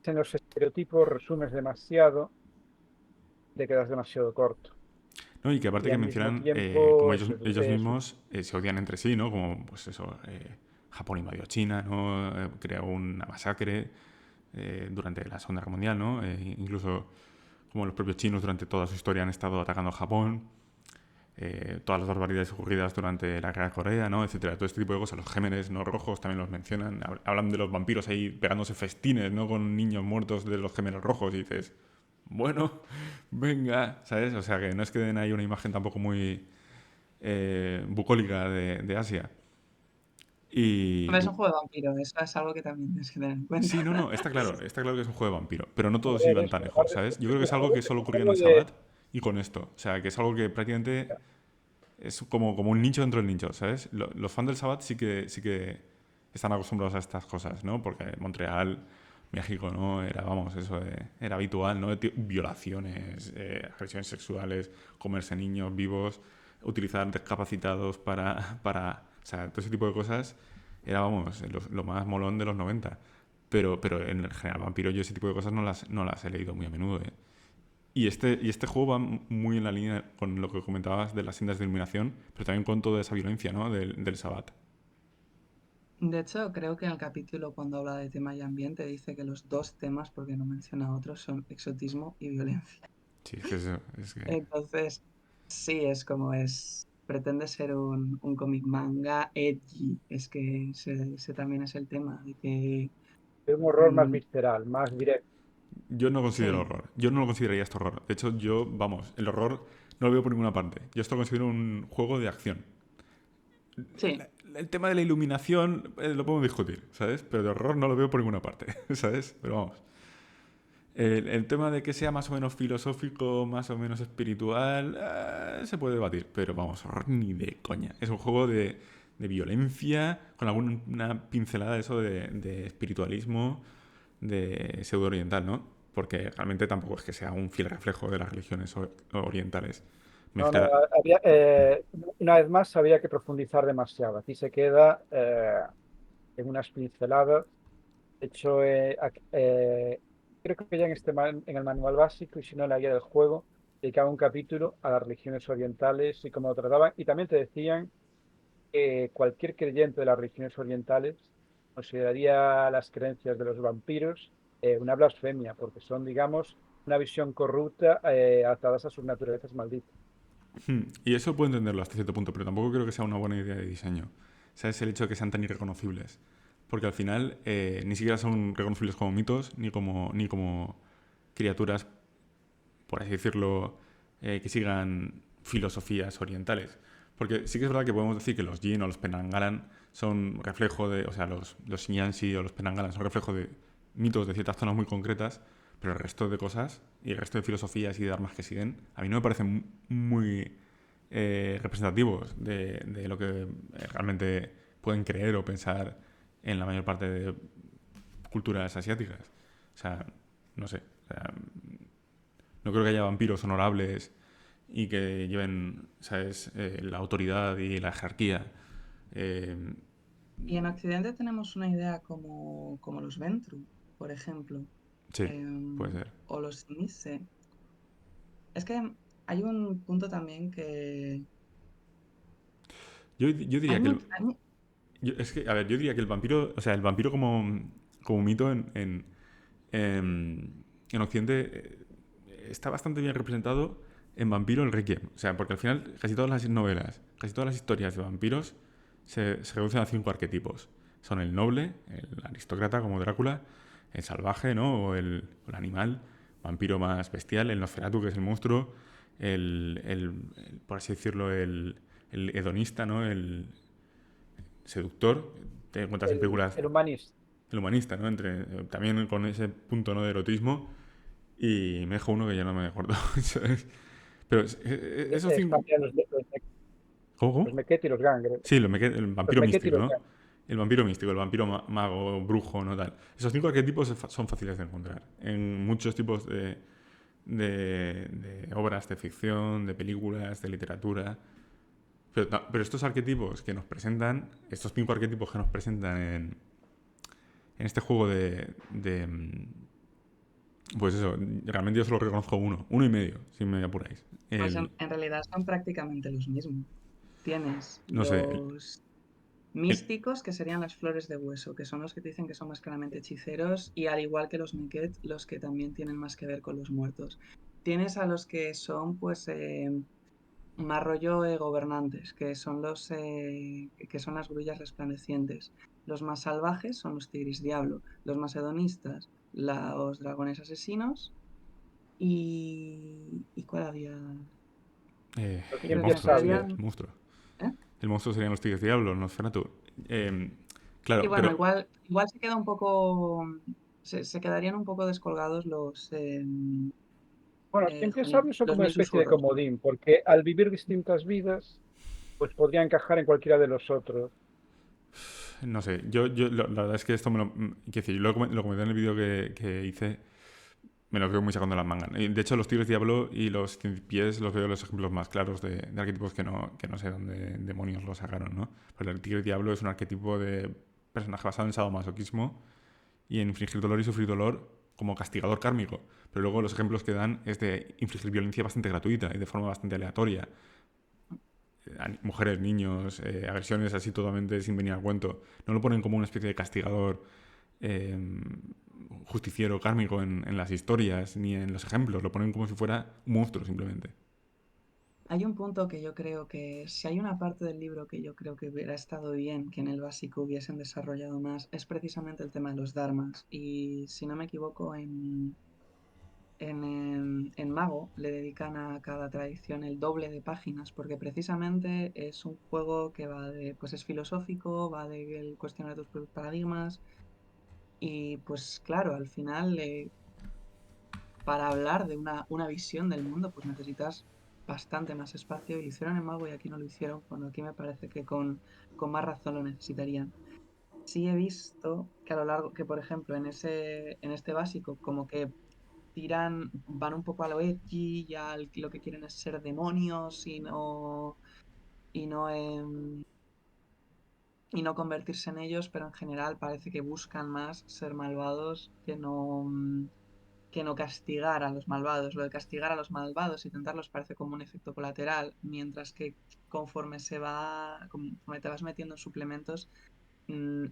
en los estereotipos resumes demasiado, te quedas demasiado corto. ¿No? Y que aparte Y que al mismo mencionan como tiempo, ellos mismos se odian entre sí, ¿no? Como, pues eso, Japón invadió China, ¿no? Creó una masacre durante la Segunda Guerra Mundial, ¿no? Incluso como los propios chinos durante toda su historia han estado atacando a Japón, todas las barbaridades ocurridas durante la guerra de Corea, ¿no? Etcétera. Todo este tipo de cosas. Los gémenes no rojos también los mencionan. Hablan de los vampiros ahí pegándose festines, ¿no? Con niños muertos de los gémenes rojos y dices, bueno, venga, ¿sabes? O sea, que no es que den ahí una imagen tampoco muy bucólica de Asia. Hombre, Y es un juego de vampiro, eso es algo que también tienes que tener en cuenta. sí, no, está claro que es un juego de vampiro, pero no A todos ver, iban es tan lejos, ¿sabes? Yo creo que es algo que solo ocurría en algo el de, Sabbat y con esto. O sea, que es algo que prácticamente es como un nicho dentro del nicho, ¿sabes? Los fans del Sabbath sí que están acostumbrados a estas cosas, ¿no? Porque Montreal, México, ¿no? Era, vamos, eso era habitual, ¿no? Violaciones, agresiones sexuales, comerse niños vivos, utilizar discapacitados o sea, todo ese tipo de cosas era, vamos, lo más molón de los 90. Pero en el general Vampiro yo ese tipo de cosas no las he leído muy a menudo, ¿eh? Y este juego va muy en la línea con lo que comentabas de las sendas de iluminación, pero también con toda esa violencia, ¿no? Del Sabbat. De hecho, creo que en el capítulo cuando habla de tema y ambiente dice que los dos temas, porque no menciona otros, son exotismo y violencia. Sí, es que es que... Entonces, sí, es como pretende ser un cómic manga edgy. Es que ese también es el tema, de que un horror más mm, visceral, más directo. Yo no considero sí, horror. Yo no lo consideraría esto horror. De hecho, vamos, el horror no lo veo por ninguna parte. Yo esto lo considero un juego de acción. sí. El tema de la iluminación lo podemos discutir, ¿sabes? Pero de horror no lo veo por ninguna parte, ¿sabes? Pero vamos. El tema de que sea más o menos filosófico, más o menos espiritual, se puede debatir, pero vamos, horror ni de coña. Es un juego de violencia, con alguna pincelada de eso de espiritualismo, de pseudo oriental, ¿no? Porque realmente tampoco es que sea un fiel reflejo de las religiones orientales. No, no, Mezclar. una vez más había que profundizar demasiado. Aquí se queda en unas pinceladas. De hecho, creo que ya en el manual básico y si no en la guía del juego, dedicaba un capítulo a las religiones orientales y cómo lo trataban. Y también te decían que cualquier creyente de las religiones orientales consideraría las creencias de los vampiros una blasfemia, porque son, digamos, una visión corrupta atadas a sus naturalezas malditas. Y eso puedo entenderlo hasta cierto punto, pero tampoco creo que sea una buena idea de diseño. ¿Sabes? El hecho de que sean tan irreconocibles. Porque al final ni siquiera son reconocibles como mitos, ni como criaturas, por así decirlo, que sigan filosofías orientales. Porque sí que es verdad que podemos decir que los Jin o los Penangalan son reflejo de, o sea, los Yanxi o los Penangalan son reflejo de mitos de ciertas zonas muy concretas, pero el resto de cosas y el resto de filosofías y de armas que siguen, a mí no me parecen muy representativos de lo que realmente pueden creer o pensar en la mayor parte de culturas asiáticas. O sea, no sé. O sea, no creo que haya vampiros honorables y que lleven, ¿sabes?, la autoridad y la jerarquía. Eh, Y en Occidente tenemos una idea como los Ventru, por ejemplo, sí, puede ser. o los Sinise. Es que hay un punto también que Yo hay diría que mucho... es que, a ver, yo diría que el vampiro, o sea, el vampiro como mito en Occidente está bastante bien representado en Vampiro el Requiem. O sea, porque al final casi todas las novelas, casi todas las historias de vampiros se reducen a 5 arquetipos. Son el noble, el aristócrata como Drácula, el salvaje, ¿no? O el animal, vampiro más bestial, el Nosferatu, que es el monstruo, por así decirlo, el hedonista, ¿no? El seductor. Te encuentras en películas El humanista. el humanista, ¿no? También con ese punto, ¿no?, de erotismo. Y me dejó uno que ya no me acuerdo. ¿Sabes? Pero esos cinco... Están ya ¿Cómo? los ¿Cómo? Meket y los Gangre. Sí, el Los vampiro Meket y místico, los ¿no? Gangre. El vampiro místico, el vampiro mago, brujo, ¿no? Tal. Esos 5 arquetipos son fáciles de encontrar en muchos tipos de obras de ficción, de películas, de literatura. Pero estos arquetipos que nos presentan, estos 5 arquetipos que nos presentan en este juego pues eso, realmente yo solo reconozco uno y medio, si me apuráis. Pues en realidad son prácticamente los mismos. Tienes No sé, los el- místicos, que serían las flores de hueso, que son los que te dicen que son más claramente hechiceros, y al igual que los Meket, los que también tienen más que ver con los muertos. Tienes a los que son, pues, más rollo gobernantes, que son que son las grullas resplandecientes. Los más salvajes son los tigris diablo, los más hedonistas, los dragones asesinos, ¿y cuál había? Los el Creo que dientes monstruo sería sabios. el quedarían... monstruo. ¿eh? El monstruo serían los tigres diablos, Nosferatu. Eh, Y claro, bueno, pero igual se queda un poco, se quedarían un poco descolgados Bueno, los dientes jolín, sabios son los como una mil especie de susurros. comodín, porque al vivir distintas vidas, pues podría encajar en cualquiera de los otros. no sé, la verdad es que esto quiero decir, lo comenté en el vídeo que hice, me lo veo muy sacando las mangas. Y de hecho, los tigres diablo y los cien pies los veo los ejemplos más claros de arquetipos que no sé dónde demonios lo sacaron, ¿no? Pero el tigre diablo es un arquetipo de personaje basado en sadomasoquismo y en infligir dolor y sufrir dolor como castigador kármico. Pero luego los ejemplos que dan es de infligir violencia bastante gratuita y de forma bastante aleatoria. Mujeres, niños, agresiones así totalmente sin venir al cuento. No lo ponen como una especie de castigador eh, justiciero kármico en las historias ni en los ejemplos. Lo ponen como si fuera un monstruo simplemente. Hay un punto que yo creo que, si hay una parte del libro que yo creo que hubiera estado bien que en el básico hubiesen desarrollado más, es precisamente el tema de los dharmas. Y si no me equivoco, en Mago le dedican a cada tradición el doble de páginas, porque precisamente es un juego que va de, pues es filosófico, va de el cuestionar tus propios paradigmas, y pues claro, al final, para hablar de una visión del mundo, pues necesitas bastante más espacio, y lo hicieron en Mago y aquí no lo hicieron, cuando aquí me parece que con más razón lo necesitarían. Sí he visto que a lo largo, que por ejemplo en este básico, como que van un poco a lo edgy, ya lo que quieren es ser demonios y no, y no convertirse en ellos, pero en general parece que buscan más ser malvados que no castigar a los malvados. Lo de castigar a los malvados y tentarlos parece como un efecto colateral, mientras que conforme te vas metiendo en suplementos, mm,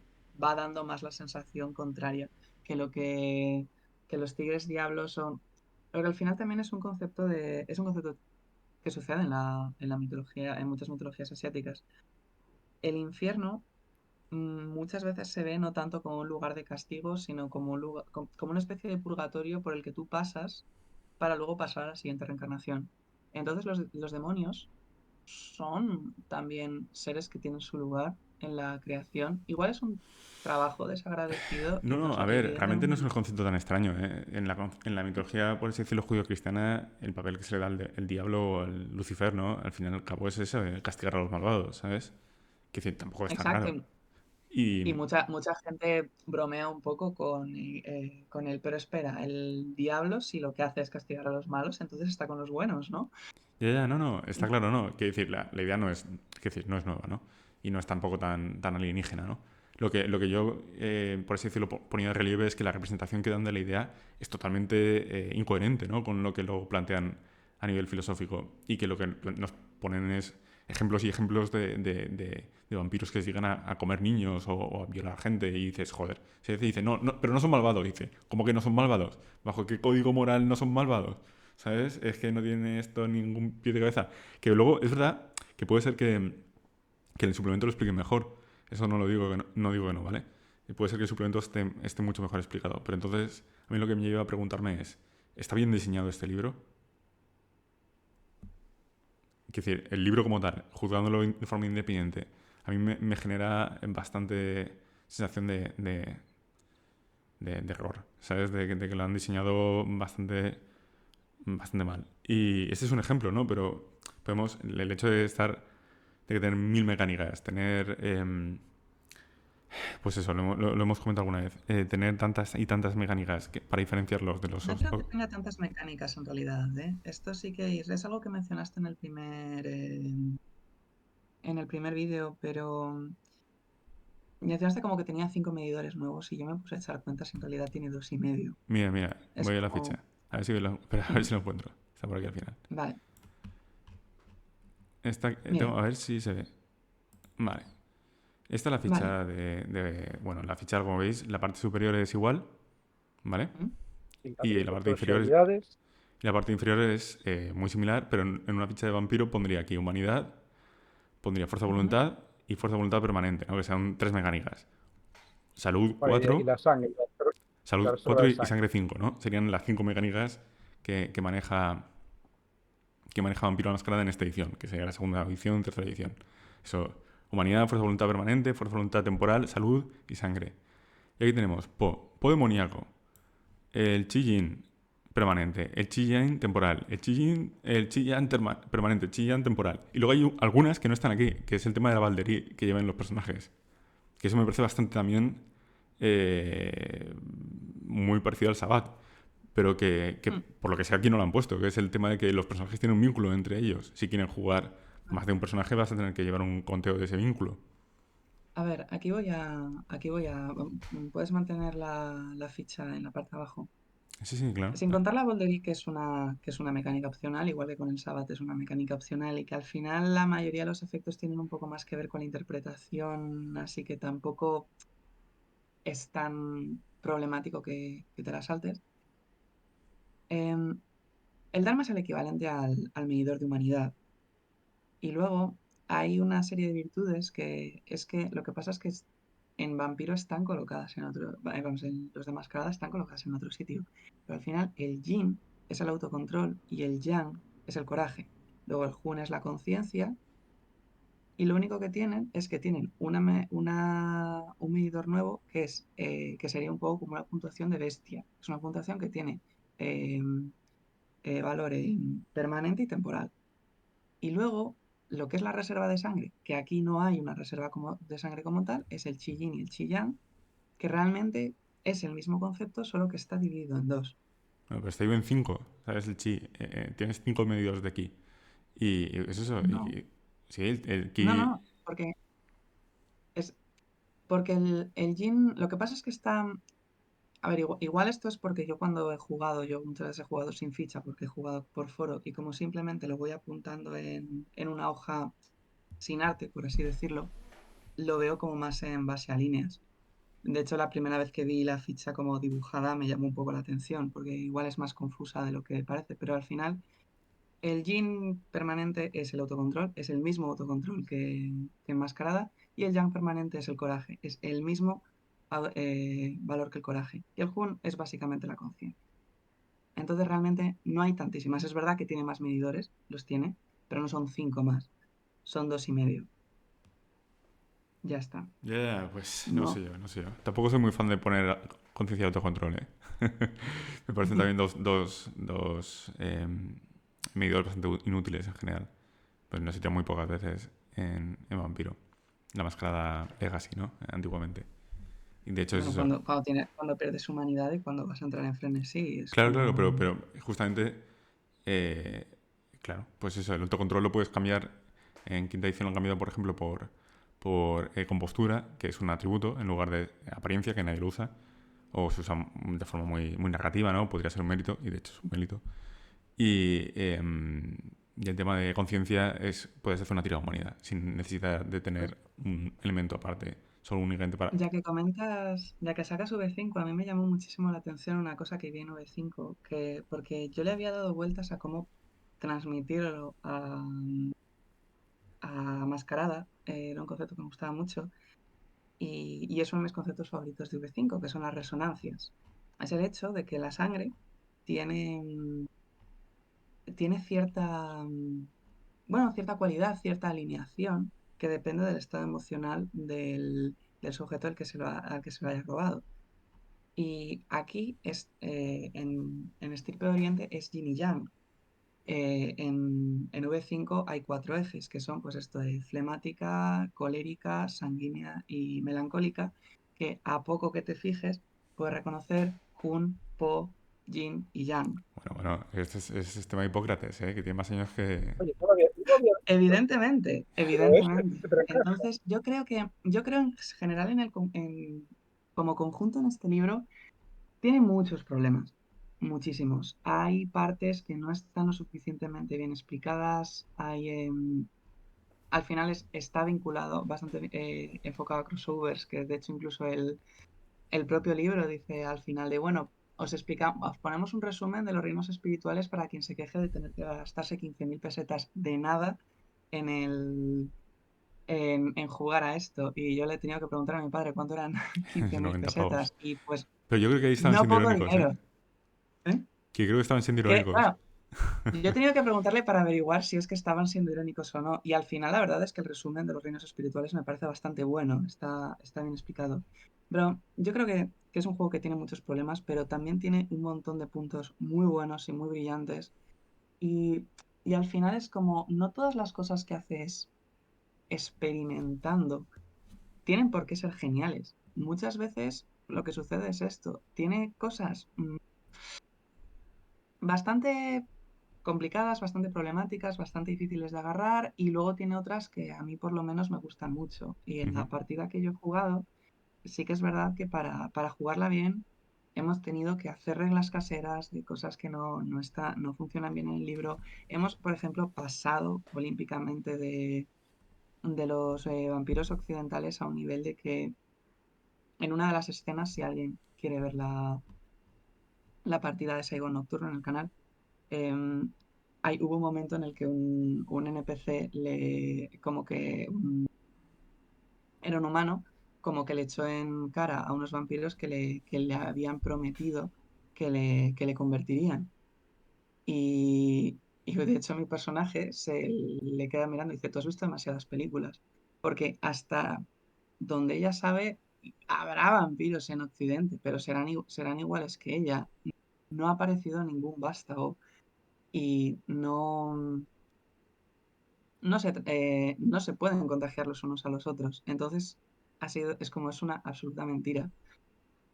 va dando más la sensación contraria, que lo que los tigres diablos son. Porque al final también es un concepto que sucede en la mitología, en muchas mitologías asiáticas. El infierno, muchas veces se ve no tanto como un lugar de castigo, sino como como una especie de purgatorio por el que tú pasas para luego pasar a la siguiente reencarnación. Entonces los demonios son también seres que tienen su lugar en la creación. Igual es un trabajo desagradecido y No, nos a lo ver, dividen realmente no es un en... concepto tan extraño. En la mitología, por así decirlo, judío-cristiana, el papel que se le da el diablo o al Lucifer, ¿no? Al fin y al cabo es eso, castigar a los malvados, ¿sabes? Que decir, tampoco es tan Exacto. raro. Y Y mucha gente bromea un poco con él, pero espera, el diablo si lo que hace es castigar a los malos, entonces está con los buenos, ¿no? ya, no, no, está claro, ¿no? Quiero decir, la idea no es, quiero decir, no es nueva, ¿no? Y no es tampoco tan alienígena, ¿no? Lo que yo, por así decirlo, ponía de relieve es que la representación que dan de la idea es totalmente incoherente, ¿no? Con lo que lo plantean a nivel filosófico y que lo que nos ponen es ejemplos y ejemplos de vampiros que se llegan a comer niños o a violar gente y dices, joder, se dice, no, no, pero no son malvados, dice, ¿cómo que no son malvados? ¿Bajo qué código moral no son malvados? ¿Sabes? Es que no tiene esto ningún pie de cabeza. Que luego, es verdad que puede ser que el suplemento lo explique mejor. Eso no lo digo que no, no digo que no, ¿vale? Y puede ser que el suplemento esté mucho mejor explicado. Pero entonces, a mí lo que me lleva a preguntarme es, ¿está bien diseñado este libro? Quiero decir, el libro como tal, juzgándolo de forma independiente, a mí me genera bastante sensación de error, ¿sabes? De que lo han diseñado bastante mal. Y este es un ejemplo, ¿no? Pero podemos, el hecho de tener mil mecánicas, tener, pues eso, lo hemos comentado alguna vez, tener tantas y tantas mecánicas para diferenciarlos de los... No creo que tenga tantas mecánicas en realidad, ¿eh? Esto sí que es algo que mencionaste en el primer, en el primer vídeo, pero mencionaste como que tenía 5 medidores nuevos y yo me puse a echar cuentas y en realidad tiene 2,5. Mira, Es voy a la como, ficha. A ver si lo, espera, a ver sí, si lo encuentro. Está por aquí al final. vale, Tengo, mira, a ver si se ve. Vale. Esta es la vale. ficha bueno, la ficha, como veis, la parte superior es igual, ¿vale? Sí, Y la parte inferior es, funcionalidades. la parte inferior es muy similar, pero en una ficha de vampiro pondría aquí humanidad, pondría fuerza de Ujú. voluntad y fuerza de voluntad permanente, ¿no? Que sean tres mecánicas. Salud Bueno, y 4, la sangre, la salud reserva 4 de y sangre. sangre 5, ¿no? Serían las cinco mecánicas que maneja Vampiro la Mascarada en esta edición, que sería la segunda edición, tercera edición. Eso, humanidad, fuerza de voluntad permanente, fuerza de voluntad temporal, salud y sangre. Y aquí tenemos Po demoníaco, el Chi-Yin permanente, el Chi-Yang temporal, el Chi-Yang permanente, el Chi-Yang temporal. Y luego hay algunas que no están aquí, que es el tema de la Valderí que llevan los personajes. Que eso me parece bastante también eh, muy parecido al Sabbat. Pero que Mm, por lo que sea aquí no lo han puesto, que es el tema de que los personajes tienen un vínculo entre ellos. Si quieren jugar vale. más de un personaje vas a tener que llevar un conteo de ese vínculo. A ver, puedes mantener la ficha en la parte de abajo. Sí, sí, claro. Sin contar la Bouldery, que es una mecánica opcional, igual que con el Sabbath es una mecánica opcional y que al final la mayoría de los efectos tienen un poco más que ver con la interpretación, así que tampoco es tan problemático que te la saltes. Em, el Dharma es el equivalente al medidor de humanidad. Y luego hay una serie de virtudes que es que lo que pasa es que en Vampiro están colocadas en otro, vamos, en los de Mascarada están colocadas en otro sitio. Pero al final el Yin es el autocontrol y el Yang es el coraje. Luego el Jun es la conciencia y lo único que tienen es que tienen un medidor nuevo que sería un poco como una puntuación de bestia. Es una puntuación que tiene eh, valor en permanente y temporal. Y luego, lo que es la reserva de sangre, que aquí no hay una reserva de sangre como tal, es el Qi Yin y el Qi Yang, que realmente es el mismo concepto, solo que está dividido en dos. Bueno, pero está ahí en 5, ¿sabes? El chi. Tienes 5 medios de aquí. Y es eso. No, Sí, el no, ki. no, es, porque el Yin, lo que pasa es que está, a ver, igual esto es porque yo cuando he jugado, yo muchas veces he jugado sin ficha porque he jugado por foro y como simplemente lo voy apuntando en una hoja sin arte, por así decirlo, lo veo como más en base a líneas. De hecho, la primera vez que vi la ficha como dibujada me llamó un poco la atención, porque igual es más confusa de lo que parece, pero al final el yin permanente es el autocontrol, es el mismo autocontrol que Enmascarada, y el yang permanente es el coraje, es el mismo valor que el coraje. Y el jun es básicamente la conciencia. Entonces realmente no hay tantísimas. Es verdad que tiene más medidores, los tiene, pero no son 5 más, son 2,5. Ya está. Ya, pues no No. sé yo, no sé yo. Tampoco soy muy fan de poner conciencia de autocontrol, ¿eh? Me parecen también dos medidores bastante inútiles en general. Pues no se muy pocas veces en Vampiro. La mascarada Legacy, ¿no? Antiguamente. Y de hecho es Bueno, eso. cuando pierdes humanidad y cuando vas a entrar en frenesí, es Claro, claro, como... pero justamente, eh, claro, pues eso, el autocontrol lo puedes cambiar. En quinta edición lo han cambiado, por ejemplo, por compostura, que es un atributo, en lugar de apariencia, que nadie lo usa. O se usa de forma muy narrativa, ¿no? Podría ser un mérito, y de hecho es un mérito. Y el tema de conciencia puede ser una tira de humanidad, sin necesidad de Pues tener un elemento aparte, solo únicamente para... ya que sacas V5, a mí me llamó muchísimo la atención una cosa que vi en V5, porque yo le había dado vueltas a cómo transmitirlo a Mascarada, era un concepto que me gustaba mucho, y es uno de mis conceptos favoritos de V5, que son las resonancias. Es el hecho de que la sangre tiene, tiene cierta cualidad, cierta alineación que depende del estado emocional del sujeto al que se lo haya robado. Y aquí en Estirpe de Oriente es Yin y Yang. En V5 hay 4 ejes, que son pues esto de flemática, colérica, sanguínea y melancólica, que a poco que te fijes puedes reconocer Jun, Po. yin y yang. Bueno, este es tema Hipócrates, ¿eh? Que tiene más años que... Oye, no había visto, Evidentemente, pero evidentemente. pero encaja. Entonces, yo creo en general como conjunto en este libro tiene muchos problemas, muchísimos. Hay partes que no están lo suficientemente bien explicadas, al final está vinculado, bastante enfocado a crossovers, que de hecho incluso el propio libro dice al final de, bueno, os ponemos un resumen de los reinos espirituales para quien se queje de tener que gastarse 15.000 pesetas de nada en en jugar a esto. Y yo le he tenido que preguntar a mi padre cuánto eran 15.000 90 pavos. pesetas. Y pues, Pero yo creo que ahí estaban no siendo poco irónicos, ¿eh? dinero. ¿Eh? Que creo que estaban siendo Que, irónicos. bueno, yo he tenido que preguntarle para averiguar si es que estaban siendo irónicos o no. Y al final, la verdad es que el resumen de los reinos espirituales me parece bastante bueno. Está bien explicado. Pero yo creo que es un juego que tiene muchos problemas, pero también tiene un montón de puntos muy buenos y muy brillantes. Y, y al final es como, no todas las cosas que haces experimentando tienen por qué ser geniales. Muchas veces lo que sucede es esto. Tiene cosas bastante complicadas, bastante problemáticas, bastante difíciles de agarrar y luego tiene otras que a mí por lo menos me gustan mucho. Y en Ujú. la partida que yo he jugado, sí que es verdad que para jugarla bien hemos tenido que hacer reglas caseras de cosas que no funcionan bien en el libro. Hemos, por ejemplo, pasado olímpicamente de los vampiros occidentales a un nivel de que en una de las escenas, si alguien quiere ver la partida de Saigon Nocturno en el canal, em, hubo un momento en el que un NPC como que era un humano, como que le echó en cara a unos vampiros que le habían prometido que le convertirían. Y de hecho mi personaje se le queda mirando y dice, tú has visto demasiadas películas, porque hasta donde ella sabe, habrá vampiros en Occidente, pero serán iguales que ella. No ha aparecido ningún vástago y no se pueden contagiar los unos a los otros. Entonces, es como es una absoluta mentira.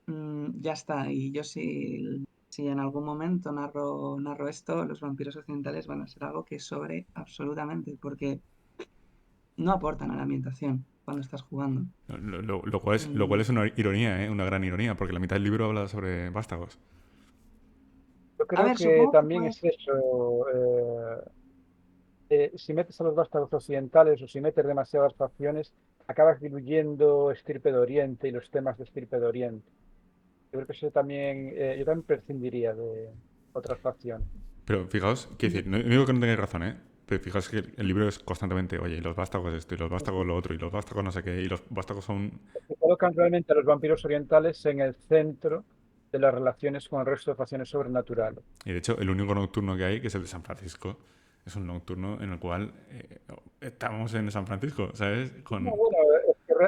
Ya está. Y yo si en algún momento narro esto, los vampiros occidentales van a ser algo que sobre absolutamente, porque no aportan a la ambientación cuando estás jugando. Lo cual Mm, es una ironía, ¿eh? Una gran ironía, porque la mitad del libro habla sobre vástagos. Yo A creo ver, que supongo que también es puedes. eso. Si metes a los vástagos occidentales o si metes demasiadas facciones, acabas diluyendo Estirpe de Oriente y los temas de Estirpe de Oriente. Yo creo que eso también, yo también prescindiría de otras facciones. Pero fijaos, quiero Yo- decir, no digo que no tengáis razón, ¿eh? Pero fijaos que el libro es constantemente, oye, y los vástagos esto, y los vástagos lo otro, y los vástagos no sé qué, y los vástagos son... Se colocan realmente a los vampiros orientales en el centro de las relaciones con el resto de facciones sobrenaturales. Y de hecho, el único nocturno que hay, que es el de San Francisco, es un nocturno en el cual estamos en San Francisco, ¿sabes? No, Con... bueno,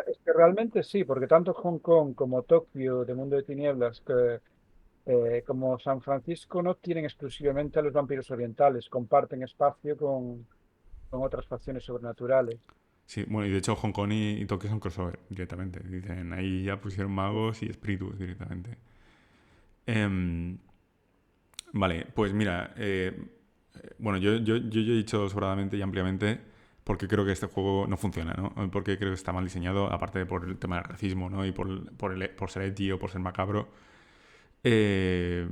es que realmente sí, porque tanto Hong Kong como Tokio de Mundo de Tinieblas como San Francisco no tienen exclusivamente a los vampiros orientales, comparten espacio con otras facciones sobrenaturales. Sí, bueno, y de hecho Hong Kong y Tokio son crossover directamente. Dicen, ahí ya pusieron magos y espíritus directamente. Em, vale, pues mira, bueno, yo he dicho sobradamente y ampliamente porque creo que este juego no funciona, ¿no? Porque creo que está mal diseñado, aparte por el tema del racismo, ¿no? Y por ser edgy o por ser macabro. Eh,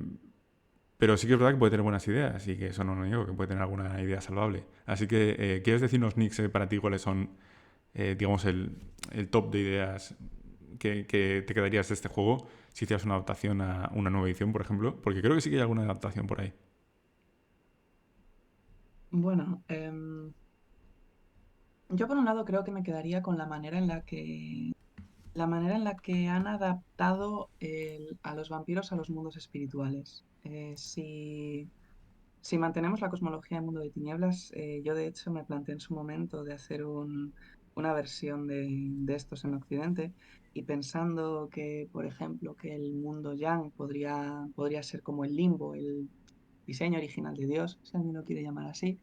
pero sí que es verdad que puede tener buenas ideas y que eso no lo niego, que puede tener alguna idea salvable. Así que, ¿quieres decirnos, Nix, para ti cuáles son, digamos, el top de ideas que te quedarías de este juego si hicieras una adaptación a una nueva edición, por ejemplo? Porque creo que sí que hay alguna adaptación por ahí. bueno, yo por un lado creo que me quedaría con la manera en la que han adaptado a los vampiros a los mundos espirituales. Si mantenemos la cosmología del mundo de tinieblas, yo de hecho me planteé en su momento de hacer una versión de estos en Occidente y pensando que, por ejemplo, que el mundo Yang podría ser como el limbo, el diseño original de Dios, si alguien lo quiere llamar así,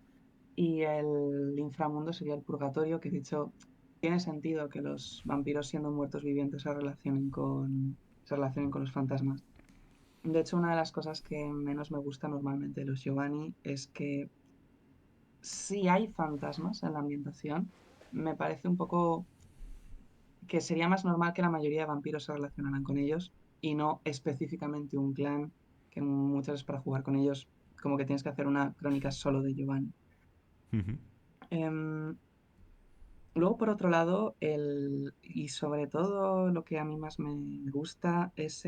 y el inframundo sería el purgatorio, que de hecho tiene sentido que los vampiros siendo muertos vivientes se relacionen con los fantasmas. De hecho, una de las cosas que menos me gusta normalmente de los Giovanni es que si hay fantasmas en la ambientación, me parece un poco que sería más normal que la mayoría de vampiros se relacionaran con ellos y no específicamente un clan, que muchas veces para jugar con ellos como que tienes que hacer una crónica solo de Giovanni. Ujú. Em, Luego, por otro lado, y sobre todo lo que a mí más me gusta es,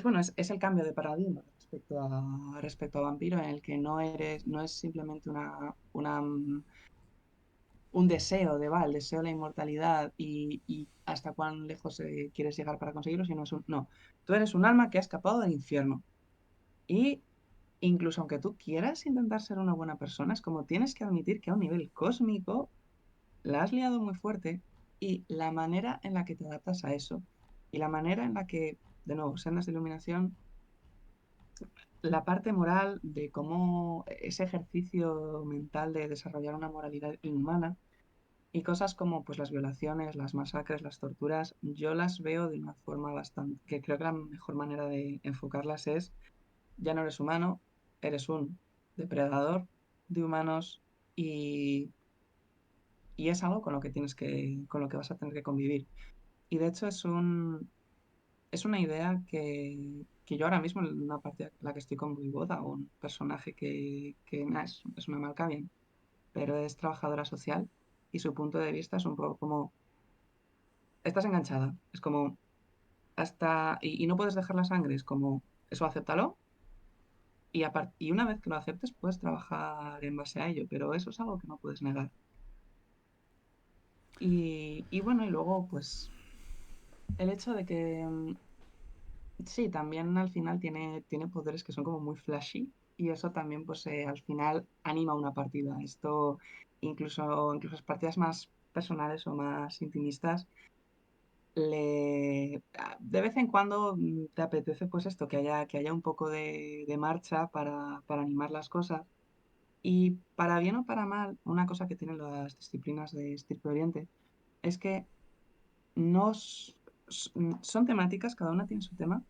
bueno, es el cambio de paradigma respecto a Vampiro, en el que no es simplemente un deseo el deseo de la inmortalidad y hasta cuán lejos quieres llegar para conseguirlo, sino no, tú eres un alma que ha escapado del infierno. Y incluso aunque tú quieras intentar ser una buena persona, es como tienes que admitir que a un nivel cósmico la has liado muy fuerte y la manera en la que te adaptas a eso y la manera en la que, de nuevo, sendas de iluminación, la parte moral de cómo ese ejercicio mental de desarrollar una moralidad inhumana y cosas como pues las violaciones, las masacres, las torturas, yo las veo de una forma bastante, que creo que la mejor manera de enfocarlas es, ya no eres humano, eres un depredador de humanos y, y es algo con lo que con lo que vas a tener que convivir. Y de hecho es una idea que yo ahora mismo, en una partida en la que estoy con Voivoda, un personaje que nada, es una marca bien, pero es trabajadora social y su punto de vista es un poco como, estás enganchada, es como, y no puedes dejar la sangre, es como, eso acéptalo y una vez que lo aceptes puedes trabajar en base a ello, pero eso es algo que no puedes negar. Y bueno, y luego pues el hecho de que sí, también al final tiene poderes que son como muy flashy y eso también pues al final anima una partida. Esto incluso las partidas más personales o más intimistas, de vez en cuando te apetece pues esto, que haya un poco de marcha para animar las cosas. Y para bien o para mal, una cosa que tienen las disciplinas de Estirpe Oriente es que no s- son temáticas, cada una tiene su tema,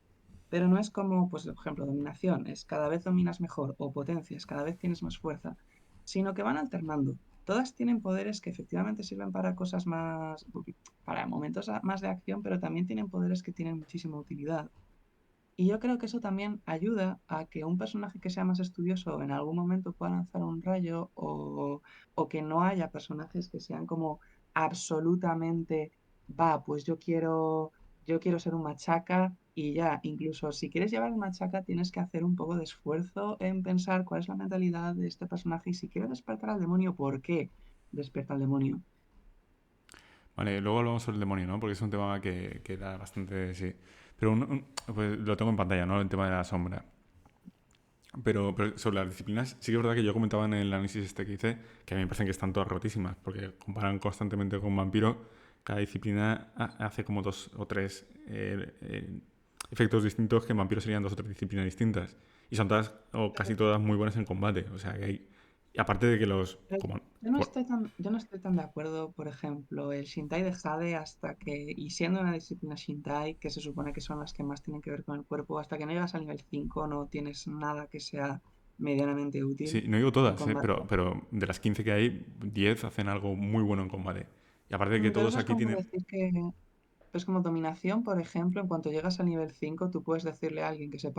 pero no es como, pues, por ejemplo, dominación, es cada vez dominas mejor, o potencias, cada vez tienes más fuerza, sino que van alternando. Todas tienen poderes que efectivamente sirven para cosas más, para momentos más de acción, pero también tienen poderes que tienen muchísima utilidad. Y yo creo que eso también ayuda a que un personaje que sea más estudioso en algún momento pueda lanzar un rayo o que no haya personajes que sean como absolutamente, pues yo quiero ser un machaca y ya, incluso si quieres llevar un machaca tienes que hacer un poco de esfuerzo en pensar cuál es la mentalidad de este personaje y si quiere despertar al demonio, ¿por qué despierta al demonio? Vale, luego hablamos sobre el demonio, ¿no? Porque es un tema que da bastante, sí. Pero pues lo tengo en pantalla, ¿no? El tema de la sombra. Pero sobre las disciplinas, sí que es verdad que yo comentaba en el análisis este que hice que a mí me parecen que están todas rotísimas, porque comparan constantemente con Vampiro, cada disciplina hace como dos o tres efectos distintos que en Vampiro serían dos o tres disciplinas distintas. Y son todas, o casi todas, muy buenas en combate. O sea, que hay... Y aparte de que los... Pero yo no estoy tan de acuerdo, por ejemplo, el Shintai de Jade y siendo una disciplina Shintai, que se supone que son las que más tienen que ver con el cuerpo, hasta que no llegas al nivel 5 no tienes nada que sea medianamente Sí, útil no digo en todas, combate. pero de las 15 que hay, 10 hacen algo muy bueno en combate. Y aparte de que Pero todos eso es aquí como tienen... decir que, pues como dominación, por ejemplo, en cuanto llegas al nivel 5 tú puedes decirle a alguien que se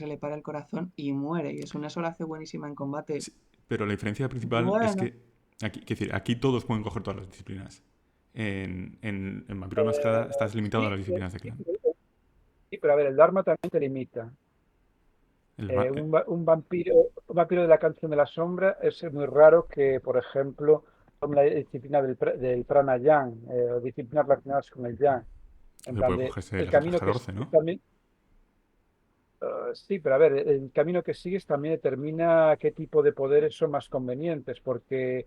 le para el corazón y muere, y eso lo hace buenísima en combate. Sí, pero la diferencia principal es Bueno, que aquí, quiero decir, aquí todos pueden coger todas las disciplinas. En Vampiro la Eh, Mascarada estás limitado a sí, las disciplinas de clan. sí, pero a ver, el Dharma también te limita. El ma- Un vampiro de la canción de la sombra es muy raro que, por ejemplo, tome la disciplina del pranayama o disciplinas relacionadas con el yang. En plan puede de cogerse el las otras camino que 14, sigues ¿no? también. Sí, pero a ver, el camino que sigues también determina qué tipo de poderes son más convenientes, porque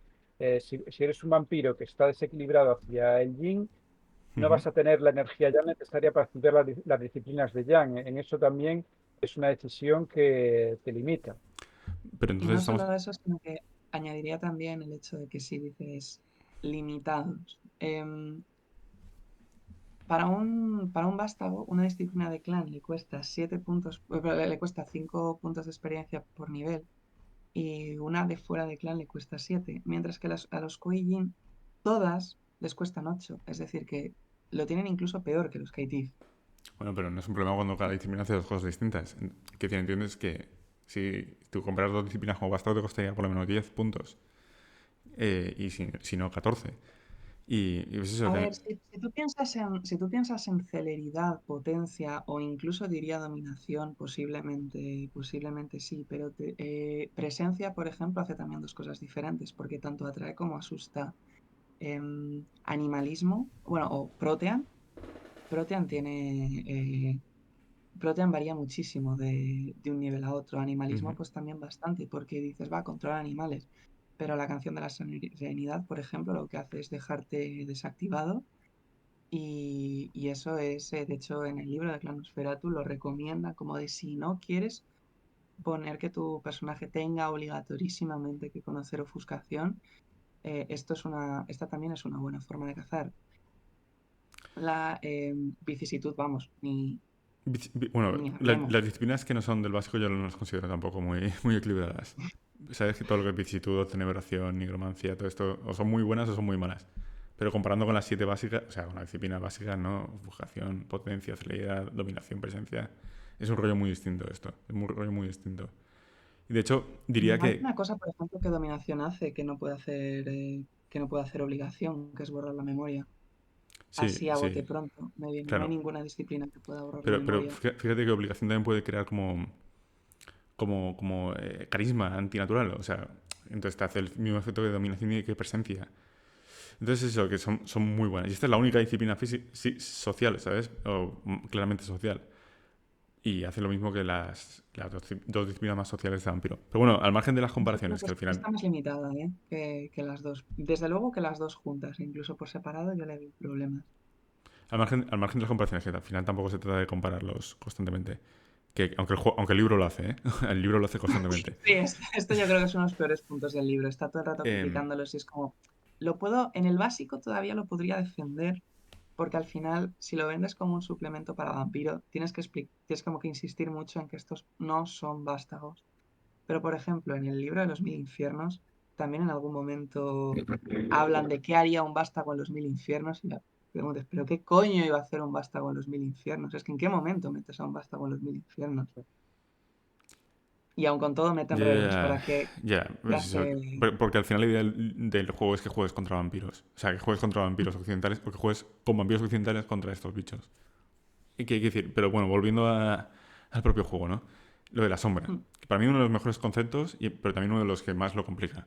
si eres un vampiro que está desequilibrado hacia el yin, no Ujú. vas a tener la energía ya necesaria para estudiar las disciplinas de yang. En eso también es una decisión que te limita. Pero y entonces no estamos... solo eso, sino que añadiría también el hecho de que si dices limitados. para un vástago, una disciplina de clan le cuesta 7 puntos, le cuesta 5 puntos de experiencia por nivel y una de fuera de clan le cuesta 7, mientras que a los Kuei-jin todas les cuestan 8, es decir, que lo tienen incluso peor que los Keitif. Bueno, pero no es un problema cuando cada disciplina hace dos cosas distintas. Que entiendes que si tú compras dos disciplinas como bastante te costaría por lo menos 10 puntos. Y si no, 14. Y es eso A que... ver, si tú piensas en celeridad, potencia o incluso diría dominación, posiblemente sí, pero presencia, por ejemplo, hace también dos cosas diferentes, porque tanto atrae como asusta. Animalismo, bueno, o Protean. Protean tiene. Protean varía muchísimo de un nivel a otro. Animalismo, Ujú. pues también bastante, porque dices, va, controlar animales. Pero la canción de la serenidad, por ejemplo, lo que hace es dejarte desactivado. Y eso es, de hecho, en el libro de Clanosferatu lo recomienda como de si no quieres poner que tu personaje tenga obligatoriamente que conocer ofuscación, esta también es una buena forma de cazar. La vicisitud, vamos, Bueno, ni hablemos. las disciplinas que no son del básico yo no las considero tampoco muy, muy equilibradas. Sabes que todo lo que es vicisitud, cenebración, nigromancia, todo esto, o son muy buenas o son muy malas. Pero comparando con las 7 básicas, o sea, con las disciplinas básicas, ¿no? Ofuscación, potencia, celeridad, dominación, presencia. Es un rollo muy distinto esto. Es un rollo muy distinto. Y de hecho, diría Hay que... una cosa, por ejemplo, que dominación hace que no puede hacer obligación, que es borrar la memoria. Sí, Así a bote sí, pronto. No hay claro. ninguna disciplina que pueda borrar la Pero memoria. fíjate que obligación también puede crear como carisma antinatural. O sea, entonces te hace el mismo efecto que dominación y que presencia. Entonces eso, que son muy buenas. Y esta es la única disciplina social, ¿sabes? O claramente social. Y hace lo mismo que las dos disciplinas más sociales de vampiro. Pero bueno, al margen de las Yo creo comparaciones, que que al final... está más limitada, ¿eh? Que las dos. Desde luego que las dos juntas, incluso por separado, yo le veo problemas. Al margen de las comparaciones, que al final tampoco se trata de compararlos constantemente. Que aunque el libro lo hace, ¿eh? El libro lo hace constantemente. Sí, esto yo creo que son los peores puntos del libro. Está todo el rato Eh, criticándolos y es como, en el básico todavía lo podría defender, porque al final, si lo vendes como un suplemento para vampiro, tienes como que insistir mucho en que estos no son vástagos. Pero, por ejemplo, en el libro de los mil infiernos, también en algún momento hablan de qué haría un vástago en los mil infiernos y la preguntas, ¿pero qué coño iba a hacer un vástago en los mil infiernos? Es que ¿en qué momento metes a un vástago en los mil infiernos? Y aun con todo meten reglas ya, para que ya, pues eso, hace... porque al final la idea del juego es que juegues contra vampiros. O sea, que juegues contra vampiros occidentales o que juegues con vampiros occidentales contra estos bichos. ¿Y qué hay que decir? Pero bueno, volviendo al propio juego, ¿no? Lo de la sombra. Que para mí uno de los mejores conceptos, pero también uno de los que más lo complica.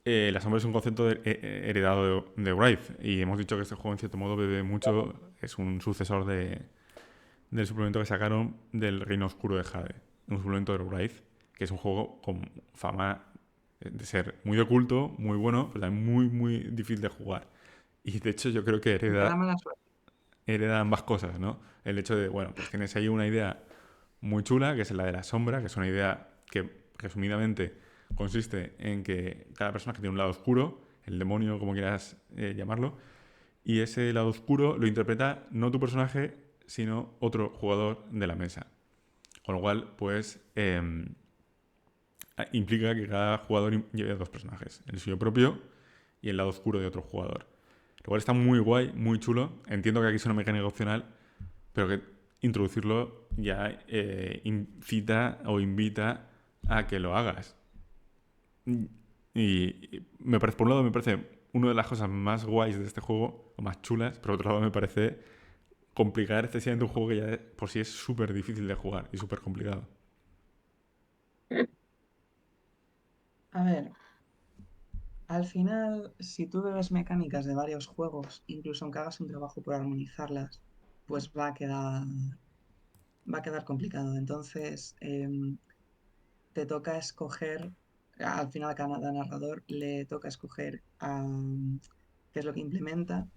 La sombra es un concepto heredado de Wraith. Y hemos dicho que este juego en cierto modo bebe mucho, es un sucesor del suplemento que sacaron del Reino Oscuro de Jade. Un suplemento de Wraith, que es un juego con fama de ser muy oculto, muy bueno, pero también muy, muy difícil de jugar. Y de hecho yo creo que Me da hereda, mala suerte. hereda ambas cosas, ¿no? El hecho de, bueno, pues tienes ahí una idea muy chula, que es la de la sombra, que es una idea que resumidamente consiste en que cada personaje tiene un lado oscuro, el demonio, como quieras llamarlo, y ese lado oscuro lo interpreta no tu personaje, sino otro jugador de la mesa. Con lo cual, pues, implica que cada jugador lleve dos personajes, el suyo propio y el lado oscuro de otro jugador. Lo cual está muy guay, muy chulo. Entiendo que aquí es una mecánica opcional, pero que introducirlo ya incita o invita a que lo hagas. Y me parece, por un lado me parece una de las cosas más guays de este juego, o más chulas, pero por otro lado me parece complicar excesivamente un juego que ya por sí es súper difícil de jugar y súper complicado. A ver, al final, si tú bebes mecánicas de varios juegos, incluso aunque hagas un trabajo por armonizarlas, pues va a quedar complicado. Entonces, te toca escoger, al final a cada narrador le toca escoger qué es lo que implementa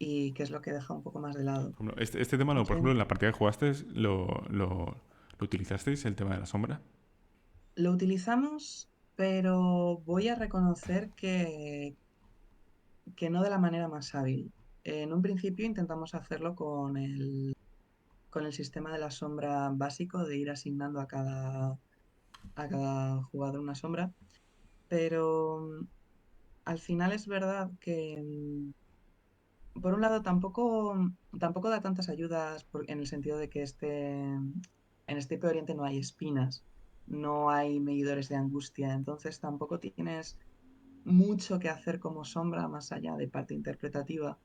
y qué es lo que deja un poco más de lado. Por ejemplo, este tema, por ejemplo, Yo en la partida que jugaste, ¿lo utilizasteis, el tema de la sombra? lo utilizamos, pero voy a reconocer que no de la manera más hábil. En un principio intentamos hacerlo con el sistema de la sombra básico, de ir asignando a cada jugador una sombra, pero al final es verdad que, por un lado, tampoco da tantas ayudas en el sentido de que en este Peor Oriente no hay espinas, no hay medidores de angustia, entonces tampoco tienes mucho que hacer como sombra más allá de parte interpretativa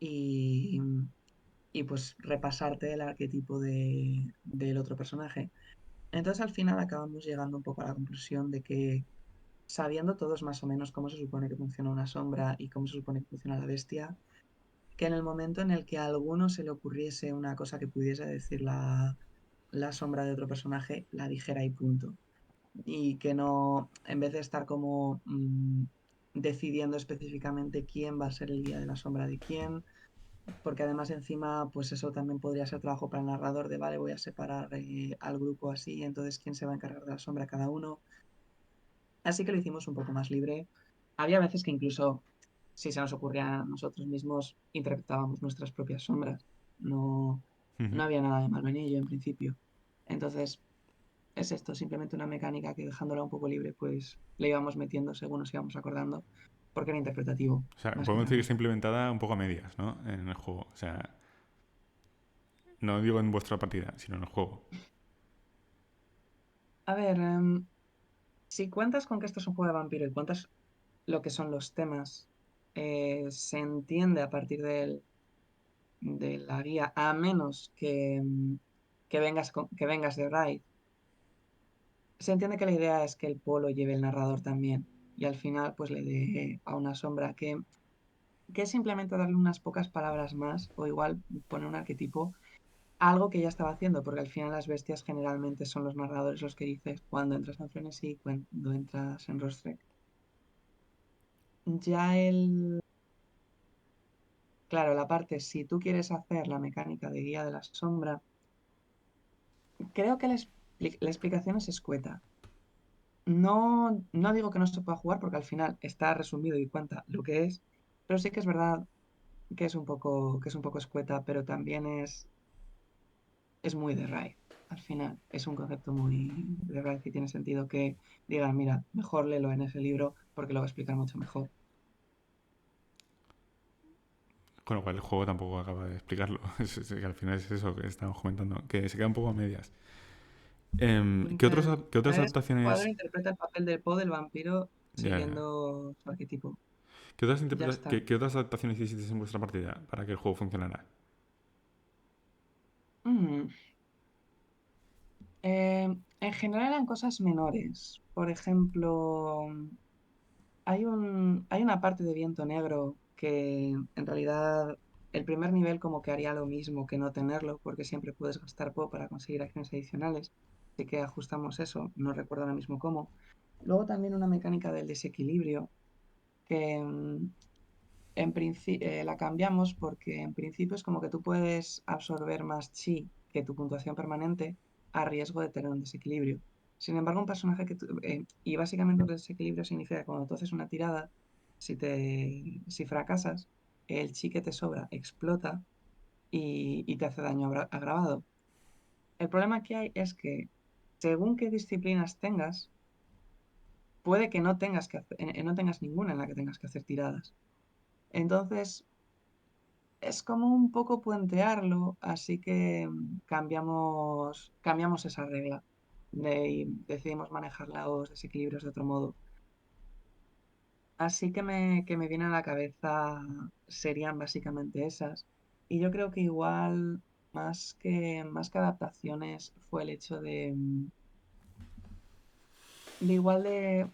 y, y pues repasarte el arquetipo del otro personaje. Entonces al final acabamos llegando un poco a la conclusión de que sabiendo todos más o menos cómo se supone que funciona una sombra y cómo se supone que funciona la bestia, que en el momento en el que a alguno se le ocurriese una cosa que pudiese decir la sombra de otro personaje, la dijera y punto. Y que no, en vez de estar como decidiendo específicamente quién va a ser el guía de la sombra de quién, porque además encima, pues eso también podría ser trabajo para el narrador de, vale, voy a separar al grupo así, entonces quién se va a encargar de la sombra cada uno. Así que lo hicimos un poco más libre. Había veces que incluso, si se nos ocurría a nosotros mismos, interpretábamos nuestras propias sombras. No, Ujú. no había nada de malo en ello en principio. Entonces, es esto, simplemente una mecánica que dejándola un poco libre, pues le íbamos metiendo según nos íbamos acordando, porque era interpretativo, O sea, más que podemos otra decir que está cosa. implementada un poco a medias, ¿no? En el juego. O sea, no digo en vuestra partida, sino en el juego. A ver, si cuentas con que esto es un juego de vampiro y cuentas lo que son los temas, se entiende a partir de la guía, a menos que vengas de Raid. Se entiende que la idea es que el polo lleve el narrador también y al final pues le dé a una sombra que es simplemente darle unas pocas palabras más o igual poner un arquetipo, algo que ya estaba haciendo, porque al final las bestias generalmente son los narradores los que dices cuando entras en Frenesí, cuando entras en Rostrek. Ya claro, la parte, si tú quieres hacer la mecánica de guía de la sombra, creo que la explicación es escueta. No, no digo que no se pueda jugar porque al final está resumido y cuenta lo que es, pero sí que es verdad que es un poco escueta, pero también es muy de Raid. Al final es un concepto muy de Raid y tiene sentido que digan, mira, mejor léelo en ese libro porque lo va a explicar mucho mejor. Con lo cual el juego tampoco acaba de explicarlo. Que al final es eso que estamos comentando, que se queda un poco a medias. ¿Qué otras El jugador adaptaciones? interpreta el papel de Poe del vampiro Ya, ya. siguiendo su arquetipo. Ya está. ¿Qué otras adaptaciones hicisteis en vuestra partida para que el juego funcionara? Mm, en general eran cosas menores. Por ejemplo, hay una parte de Viento Negro que en realidad el primer nivel como que haría lo mismo que no tenerlo, porque siempre puedes gastar para conseguir acciones adicionales. Así que ajustamos eso, no recuerdo ahora mismo cómo. Luego también una mecánica del desequilibrio que la cambiamos porque en principio es como que tú puedes absorber más chi que tu puntuación permanente a riesgo de tener un desequilibrio. Sin embargo, un personaje y básicamente el desequilibrio significa que cuando tú haces una tirada, si fracasas, el chi que te sobra explota y te hace daño agravado. El problema que hay es que según qué disciplinas tengas, puede que no tengas ninguna en la que tengas que hacer tiradas. Entonces, es como un poco puentearlo, así que cambiamos esa regla y decidimos manejar los desequilibrios de otro modo. Así que me viene a la cabeza serían básicamente esas. Y yo creo que igual, más que adaptaciones, fue el hecho de igual de...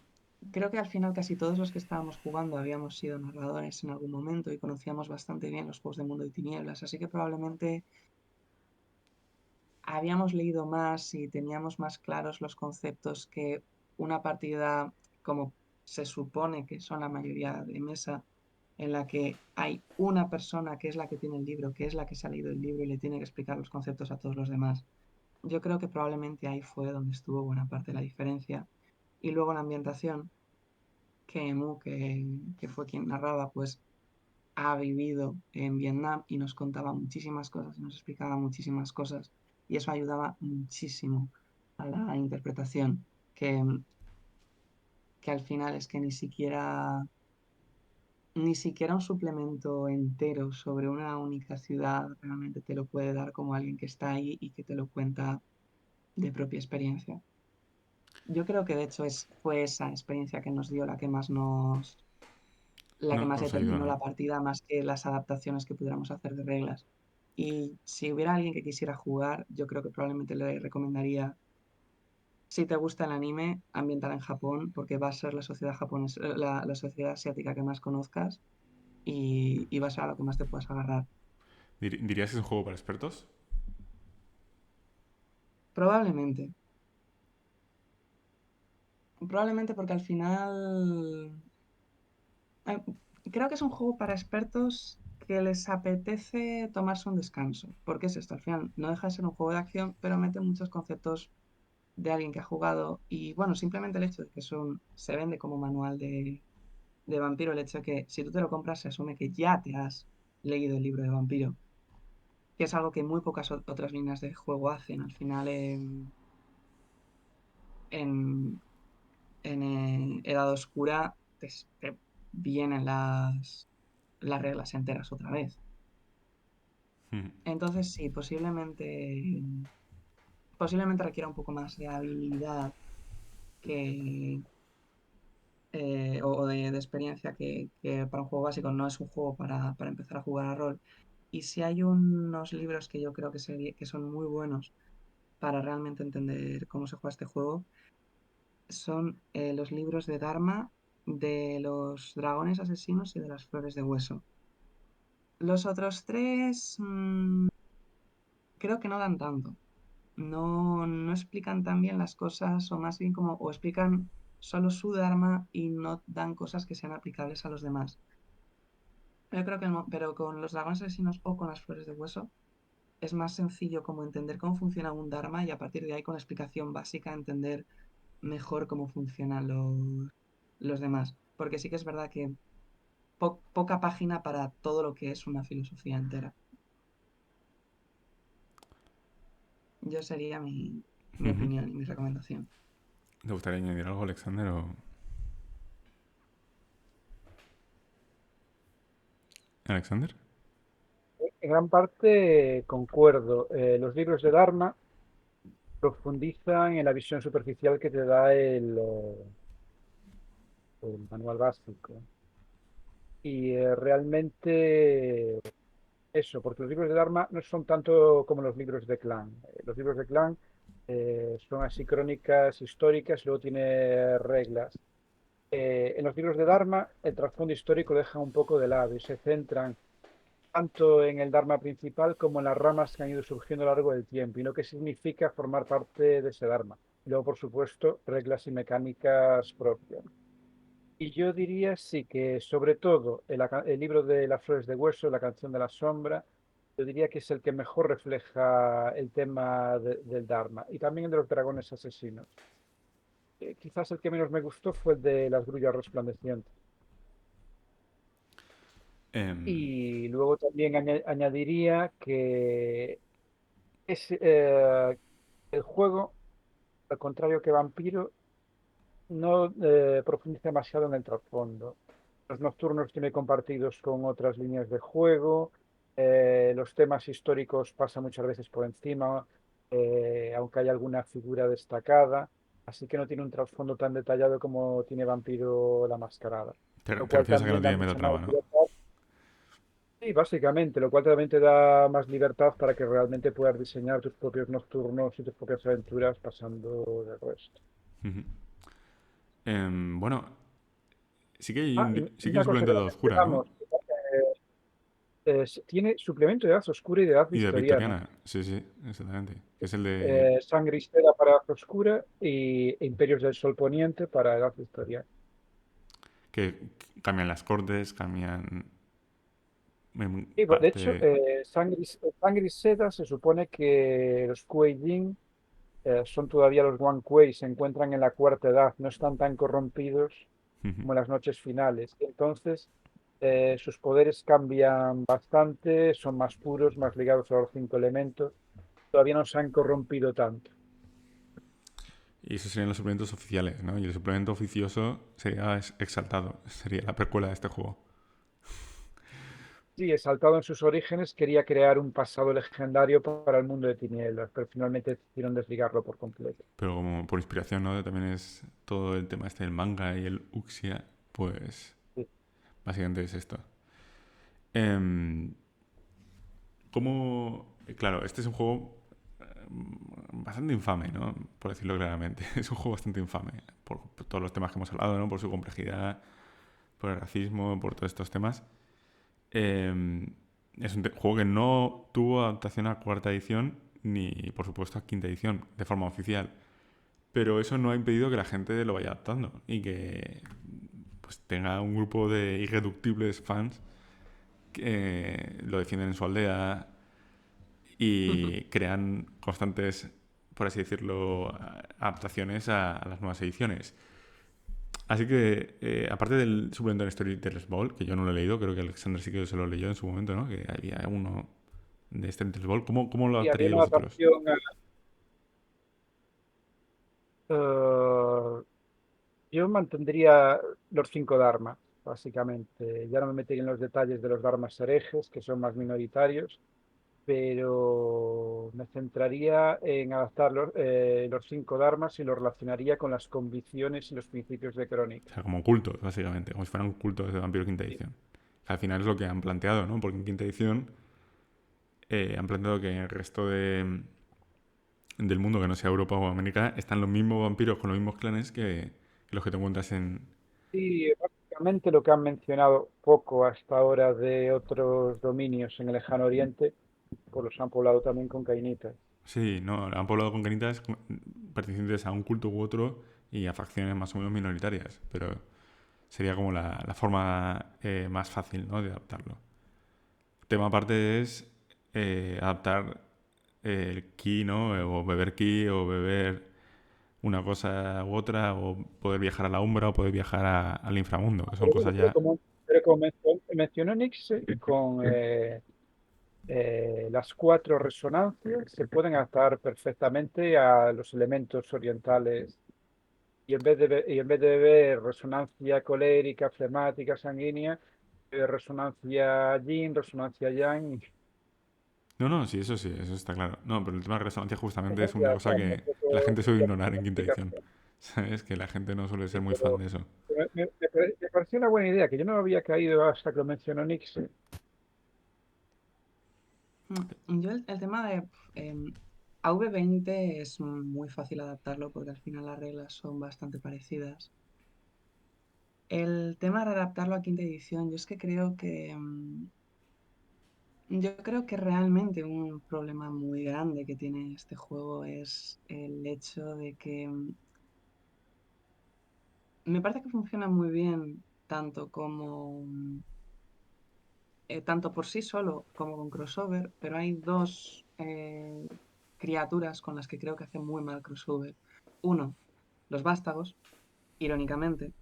Creo que al final casi todos los que estábamos jugando habíamos sido narradores en algún momento y conocíamos bastante bien los juegos de Mundo y Tinieblas, así que probablemente habíamos leído más y teníamos más claros los conceptos que una partida como se supone que son la mayoría de mesa, en la que hay una persona que es la que tiene el libro, que es la que se ha leído el libro y le tiene que explicar los conceptos a todos los demás. Yo creo que probablemente ahí fue donde estuvo buena parte de la diferencia. Y luego la ambientación, que Emu, que fue quien narraba, pues ha vivido en Vietnam y nos contaba muchísimas cosas, nos explicaba muchísimas cosas y eso ayudaba muchísimo a la interpretación, que, que al final es que ni siquiera un suplemento entero sobre una única ciudad realmente te lo puede dar como alguien que está ahí y que te lo cuenta de propia experiencia. Yo creo que de hecho fue esa experiencia que nos dio la que No, más os ayuda, determinó ¿no? la partida, más que las adaptaciones que pudiéramos hacer de reglas. Y si hubiera alguien que quisiera jugar, yo creo que probablemente le recomendaría, si te gusta el anime, ambientar en Japón, porque va a ser la sociedad japonesa, la sociedad asiática que más conozcas y va a ser a lo que más te puedas agarrar. ¿Dirías que es un juego para expertos? Probablemente, probablemente porque al final eh, creo que es un juego para expertos que les apetece tomarse un descanso, porque es esto, al final no deja de ser un juego de acción, pero mete muchos conceptos de alguien que ha jugado y bueno, simplemente el hecho de que se vende como manual de vampiro, el hecho de que si tú te lo compras se asume que ya te has leído el libro de vampiro, que es algo que muy pocas otras líneas de juego hacen. Al final en, Edad Oscura te vienen las reglas enteras otra vez. Mm. Entonces sí, posiblemente requiera un poco más de habilidad que, o de experiencia que para un juego básico. No es un juego para empezar a jugar a rol. Y si hay unos libros que yo creo que son muy buenos para realmente entender cómo se juega este juego, son los libros de Dharma, de los dragones asesinos y de las flores de hueso. Los otros tres creo que no dan tanto. No explican tan bien las cosas, o más bien o explican solo su Dharma y no dan cosas que sean aplicables a los demás. Yo creo que pero con los dragones asesinos o con las flores de hueso es más sencillo como entender cómo funciona un Dharma y a partir de ahí con la explicación básica entender mejor cómo funcionan los demás. Porque sí que es verdad que poca página para todo lo que es una filosofía entera. Yo sería mi Ujú. opinión y mi recomendación. ¿Te gustaría añadir algo, Alexander? ¿Alexander? En gran parte concuerdo. Los libros de Dharma profundizan en la visión superficial que te da el manual básico. Y realmente eso, porque los libros de Dharma no son tanto como los libros de Clan. Los libros de Clan son así crónicas históricas y luego tiene reglas. En los libros de Dharma, el trasfondo histórico lo deja un poco de lado y se centran tanto en el Dharma principal como en las ramas que han ido surgiendo a lo largo del tiempo y lo que significa formar parte de ese Dharma. Y luego, por supuesto, reglas y mecánicas propias. Y yo diría sí que sobre todo el libro de Las Flores de Hueso, La Canción de la Sombra, yo diría que es el que mejor refleja el tema del Dharma y también el de los dragones asesinos. Quizás el que menos me gustó fue el de las grullas resplandecientes. Em, Y luego también añadiría que es, el juego, al contrario que Vampiro, no profundiza demasiado en el trasfondo. Los nocturnos tiene compartidos con otras líneas de juego, los temas históricos pasan muchas veces por encima, aunque hay alguna figura destacada, así que no tiene un trasfondo tan detallado como tiene Vampiro la Mascarada, lo te cual refieres a que no también da tiene mucha más metatrama, ¿no? libertad. Sí, básicamente, lo cual también te da más libertad para que realmente puedas diseñar tus propios nocturnos y tus propias aventuras pasando del resto. Ujú. Bueno, Ah, sí y que hay un una cosa suplemento que de no edad oscura, ¿no? mencionamos, tiene suplemento de edad oscura y de edad Y de victoriana. Victoriana, sí, sí, exactamente. Que es el de... Sangre y seda para edad oscura y Imperios del Sol Poniente para edad victoriana. que cambian las cortes, cambian Y de hecho, parte... sangre y seda se supone que los Kuei Jin son todavía los Wan Kuei, se encuentran en la cuarta edad, no están tan corrompidos Ujú. como en las noches finales. Entonces, Sus poderes cambian bastante, son más puros, más ligados a los cinco elementos. Todavía no se han corrompido tanto. Y esos serían los suplementos oficiales, ¿no? Y el suplemento oficioso sería Exaltado. Sería la precuela de este juego. Sí, exaltado en sus orígenes, quería crear un pasado legendario para el mundo de tinieblas, pero finalmente decidieron desligarlo por completo. Pero como por inspiración, ¿no? También es todo el tema este del manga y el Uxia. Pues Sí. básicamente es esto. Em, ¿Cómo...? Claro, este es un juego bastante infame, ¿no? Por decirlo claramente. Es un juego bastante infame. Por todos los temas que hemos hablado, ¿no? Por su complejidad, por el racismo, por todos estos temas. Eh, es un juego que no tuvo adaptación a cuarta edición ni, por supuesto, a quinta edición de forma oficial. Pero eso no ha impedido que la gente lo vaya adaptando y que pues, tenga un grupo de irreductibles fans que lo defienden en su aldea y crean constantes, por así decirlo, adaptaciones a las nuevas ediciones. Así que, aparte del suplemento de Storytellers Ball, que yo no lo he leído, creo que Alexander sí que se lo leyó en su momento, ¿no? Que había uno de Storytellers Ball. ¿Cómo lo Y había adaptaríais una vosotros? adaptación a, yo mantendría los cinco dharmas, básicamente. Ya no me metería en los detalles de los dharmas herejes, que son más minoritarios, pero me centraría en adaptar los cinco dharmas y los relacionaría con las convicciones y los principios de O Crónica. sea, como cultos, básicamente, como si fueran cultos de Vampiro quinta Sí, edición. Al final es lo que han planteado, ¿no? Porque en quinta edición han planteado que en el resto del mundo, que no sea Europa o América, están los mismos vampiros con los mismos clanes que los que te encuentras en... sí, básicamente lo que han mencionado poco hasta ahora de otros dominios en el Lejano Oriente, pues los han poblado también con cainitas. Sí, no, han poblado con canitas pertenecientes a un culto u otro y a facciones más o menos minoritarias, pero sería como la forma más fácil, ¿no? De adaptarlo. El tema aparte es adaptar el ki, ¿no? O beber ki, o beber una cosa u otra, o poder viajar a la Umbra, o poder viajar al inframundo, que son Pero bueno, cosas ya... pero como mencionó Nix, con las cuatro resonancias se pueden adaptar perfectamente a los elementos orientales. Y en vez de ver resonancia colérica, flemática, sanguínea, resonancia yin, resonancia yang. No, sí, eso está claro. No, pero el tema de resonancia justamente es una Ya cosa son que un poco la gente suele ignorar en quinta edición. explicación. ¿Sabes? Que la gente no suele Sí, ser muy fan pero de eso. me pareció una buena idea, que yo no había caído hasta que lo mencionó Nix. Yo el tema de a V20 es muy fácil adaptarlo porque al final las reglas son bastante parecidas. El tema de adaptarlo a quinta edición, yo es que creo que yo creo que realmente un problema muy grande que tiene este juego es el hecho de que me parece que funciona muy bien tanto como tanto por sí solo como con crossover, pero hay dos criaturas con las que creo que hace muy mal crossover. Uno, los vástagos, irónicamente,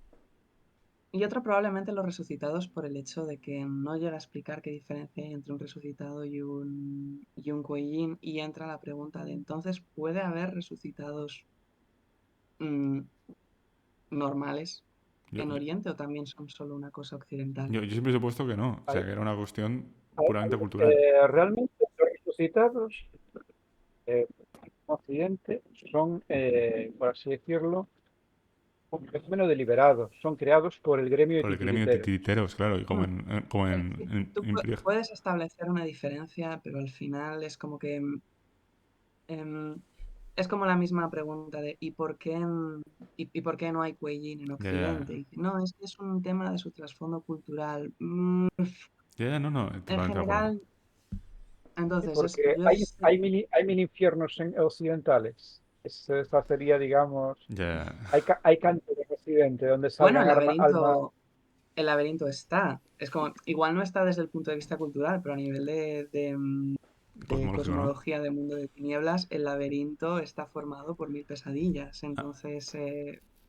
y otro probablemente los resucitados por el hecho de que no llega a explicar qué diferencia hay entre un resucitado y un Kuei-Jin, y entra la pregunta de entonces, ¿puede haber resucitados mm, normales Yo, en yo, Oriente o también son solo una cosa occidental? yo siempre he supuesto que no. O sea, Hay- que era una cuestión hay- puramente cultural. realmente los resucitados en Occidente son, por así decirlo, un fenómeno deliberado. Son creados por el gremio de Por el gremio de titiriteros. titiriteros, claro, y como Mm, como sí, en Imperio... puedes establecer una diferencia, pero al final es como que em, es como la misma pregunta de ¿y por qué, y por qué no hay Kuei-Jin en Ya, ya, Occidente? Y dice, no, es que es un tema de su trasfondo cultural. no, En totalmente de acuerdo. general, entonces, Porque hay mini infiernos occidentales. Esa sería, digamos, Ya, hay cantos de Occidente donde bueno, salgan almas. el laberinto está. Es como, igual no está desde el punto de vista cultural, pero a nivel de cosmológico, ¿no? cosmología de mundo de tinieblas, el laberinto está formado por mil pesadillas. Entonces,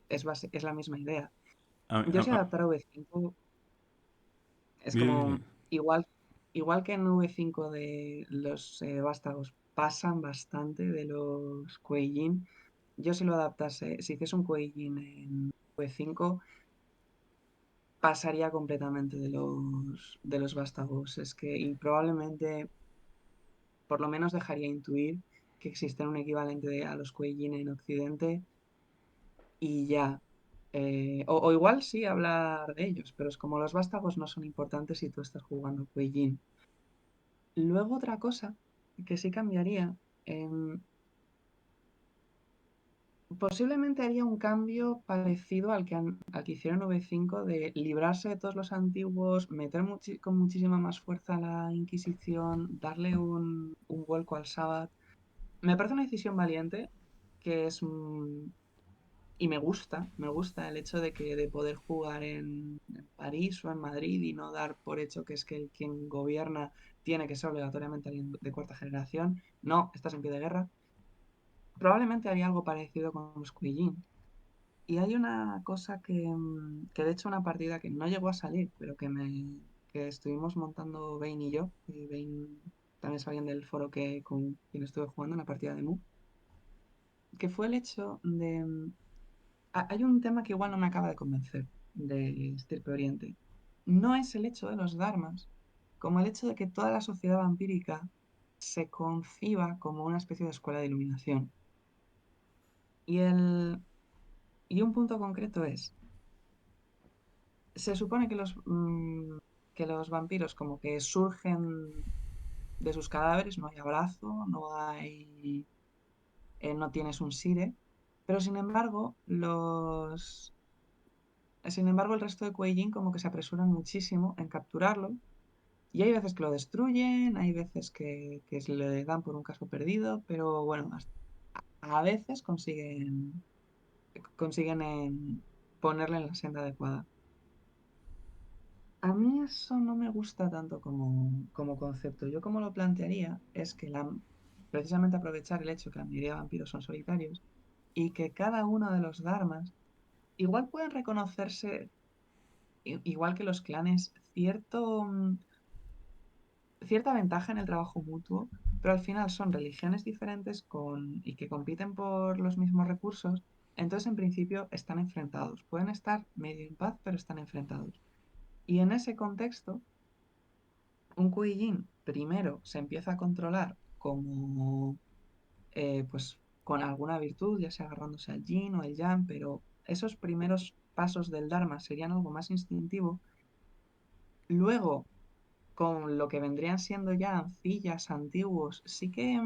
es la misma idea. A- Yo a- si a- adaptara V5, Es Di, di, como, di. igual, igual que en V5 de los vástagos pasan bastante de los Kuei-jin, yo si lo adaptase, si hiciese un Kuei-jin en V5, pasaría completamente de los vástagos. Es que, y probablemente, por lo menos dejaría intuir que existe un equivalente a los Kuei-jin en Occidente y ya. O igual sí hablar de ellos, pero es como los vástagos no son importantes si tú estás jugando Kuei-jin. Luego otra cosa que sí cambiaría, em, posiblemente haría un cambio parecido al que hicieron en V5 de librarse de todos los antiguos, meter con muchísima más fuerza a la Inquisición, darle un vuelco al Sabbath. Me parece una decisión valiente que es, y me gusta el hecho de poder jugar en París o en Madrid y no dar por hecho que es que quien gobierna tiene que ser obligatoriamente alguien de cuarta generación. No, estás en pie de guerra. Probablemente haría algo parecido con los Kuei-jin. Y hay una cosa que de hecho una partida que no llegó a salir, pero que estuvimos montando Bane y yo, y Bane también es alguien del foro con quien estuve jugando en la partida de Mu, que fue el hecho de... hay un tema que igual no me acaba de convencer de Estirpe Oriente. No es el hecho de los dharmas, como el hecho de que toda la sociedad vampírica se conciba como una especie de escuela de iluminación. Y, y un punto concreto es, se supone que los vampiros como que surgen de sus cadáveres, no hay abrazo, no tienes un sire, pero sin embargo el resto de Kuei-jin como que se apresuran muchísimo en capturarlo y hay veces que lo destruyen, hay veces que se le dan por un caso perdido, pero bueno, a veces consiguen ponerle en la senda adecuada. A mí eso no me gusta tanto como concepto. Yo como lo plantearía es que precisamente aprovechar el hecho que la mayoría de vampiros son solitarios y que cada uno de los dharmas igual pueden reconocerse, igual que los clanes, cierta ventaja en el trabajo mutuo, pero al final son religiones diferentes y que compiten por los mismos recursos, entonces en principio están enfrentados. Pueden estar medio en paz, pero están enfrentados. Y en ese contexto un Kuei-jin primero se empieza a controlar como, pues, con alguna virtud, ya sea agarrándose al Yin o el Yang, pero esos primeros pasos del Dharma serían algo más instintivo. Luego, con lo que vendrían siendo ya ancillas antiguos, sí que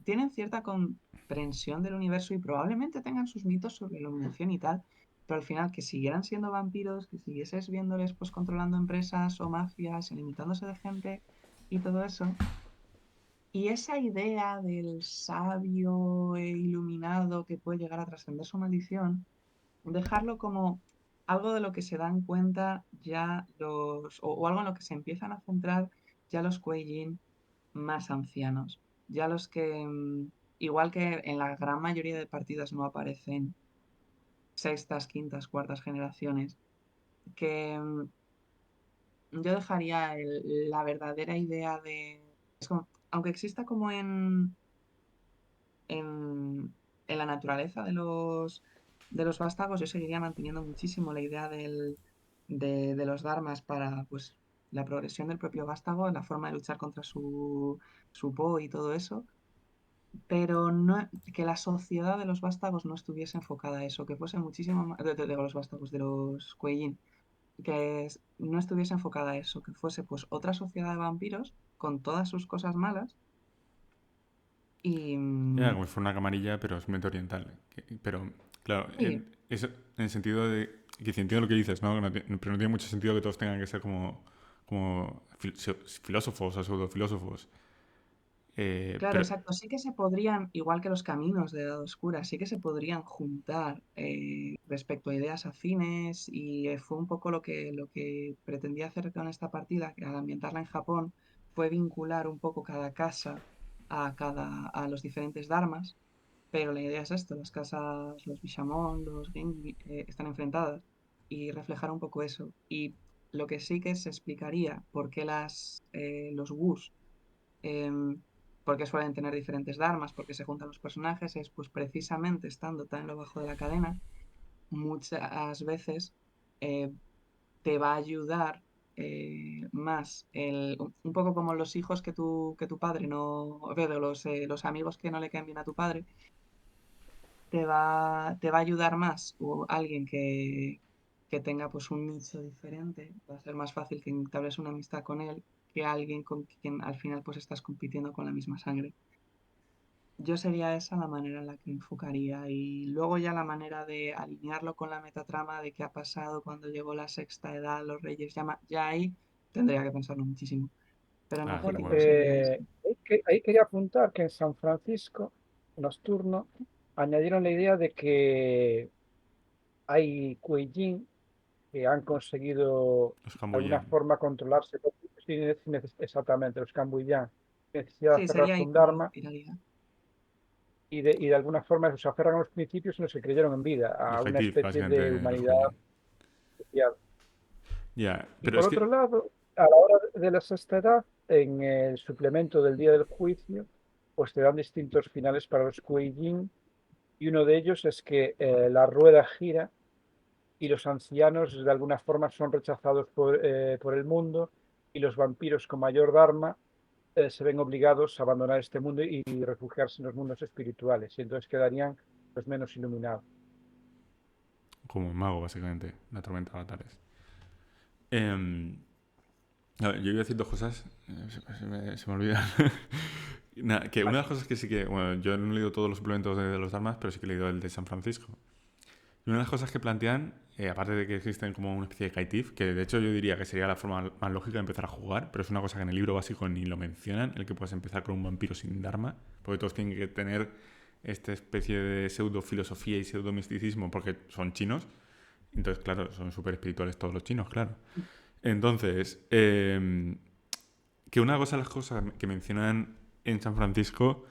tienen cierta comprensión del universo y probablemente tengan sus mitos sobre iluminación y tal, pero al final que siguieran siendo vampiros, que siguieses viéndoles pues controlando empresas o mafias, alimentándose de gente y todo eso. Y esa idea del sabio e iluminado que puede llegar a trascender su maldición, dejarlo como algo de lo que se dan cuenta ya o algo en lo que se empiezan a centrar ya los Kuei-jin más ancianos, ya los que, igual que en la gran mayoría de partidas no aparecen sextas, quintas, cuartas generaciones, que yo dejaría la verdadera idea de... aunque exista como en la naturaleza de los vástagos, yo seguiría manteniendo muchísimo la idea de los dharmas para pues, la progresión del propio vástago, la forma de luchar contra su po y todo eso, pero no, que la sociedad de los vástagos no estuviese enfocada a eso, que fuese muchísimo más, de los vástagos, de los Kuei-jin, no estuviese enfocada a eso, que fuese pues otra sociedad de vampiros con todas sus cosas malas y, Ya, como si fuera una camarilla, pero es mente oriental. Pero, claro, sí, en el sentido de... Que si entiendo lo que dices, ¿no? Pero no tiene mucho sentido que todos tengan que ser como filósofos o pseudofilósofos. claro, Pero, exacto. Sí que se podrían, igual que los caminos de Edad Oscura, sí que se podrían juntar respecto a ideas afines y fue un poco lo que pretendía hacer con esta partida, que al ambientarla en Japón fue vincular un poco cada casa a los diferentes dharmas, pero la idea es esto, las casas, los Bishamon, los Genji están enfrentadas y reflejar un poco eso. Y Lo que sí que se explicaría por qué los Wus, em, por qué suelen tener diferentes dharmas, por qué se juntan los personajes, es pues precisamente estando tan en lo bajo de la cadena, muchas veces eh, te va a ayudar más un poco como los hijos que tu padre no, los amigos que no le caen bien a tu padre, te va a ayudar más o alguien que tenga pues un nicho diferente, va a ser más fácil que entables una amistad con él que alguien con quien al final pues estás compitiendo con la misma sangre. Yo sería esa la manera en la que enfocaría y luego ya la manera de alinearlo con la metatrama de qué ha pasado cuando llegó la sexta edad, los reyes, ya ahí tendría que pensarlo muchísimo, pero en Ah, Bueno, objetivo bueno. sería ese. ahí quería apuntar que en San Francisco Nocturno añadieron la idea de que hay Kuei-jin que han conseguido Los de alguna Camboyán. forma controlarse exactamente los Camboyán, sin necesidad de Sí, sería aferrarse a ahí un como lo Dharma tiraría. y de alguna forma se aferran a los principios en los que creyeron en vida, El a una objetivo, especie de básicamente, los humanidad Kuei-jin. social. Ya, Y pero por es otro que... lado, a la hora de la sexta edad, en el suplemento del día del juicio, pues te dan distintos finales para los Kuei-jin, y uno de ellos es que la rueda gira y los ancianos de alguna forma son rechazados por el mundo y los vampiros con mayor dharma se ven obligados a abandonar este mundo y refugiarse en los mundos espirituales y entonces quedarían los menos iluminados. Como un mago, básicamente. La tormenta de avatares. Em, a ver, yo iba a decir dos cosas. Se me olvida. Nada, que una de las cosas que sí que... Bueno, yo no he leído todos los suplementos de los Dharmas, pero sí que he leído el de San Francisco. Y una de las cosas que plantean, aparte de que existen como una especie de kaitif, que de hecho yo diría que sería la forma más lógica de empezar a jugar, pero es una cosa que en el libro básico ni lo mencionan, el que puedes empezar con un vampiro sin Dharma, porque todos tienen que tener esta especie de pseudo filosofía y pseudo misticismo porque son chinos. Entonces, claro, son súper espirituales todos los chinos, claro. Entonces, que una cosa de las cosas que mencionan en San Francisco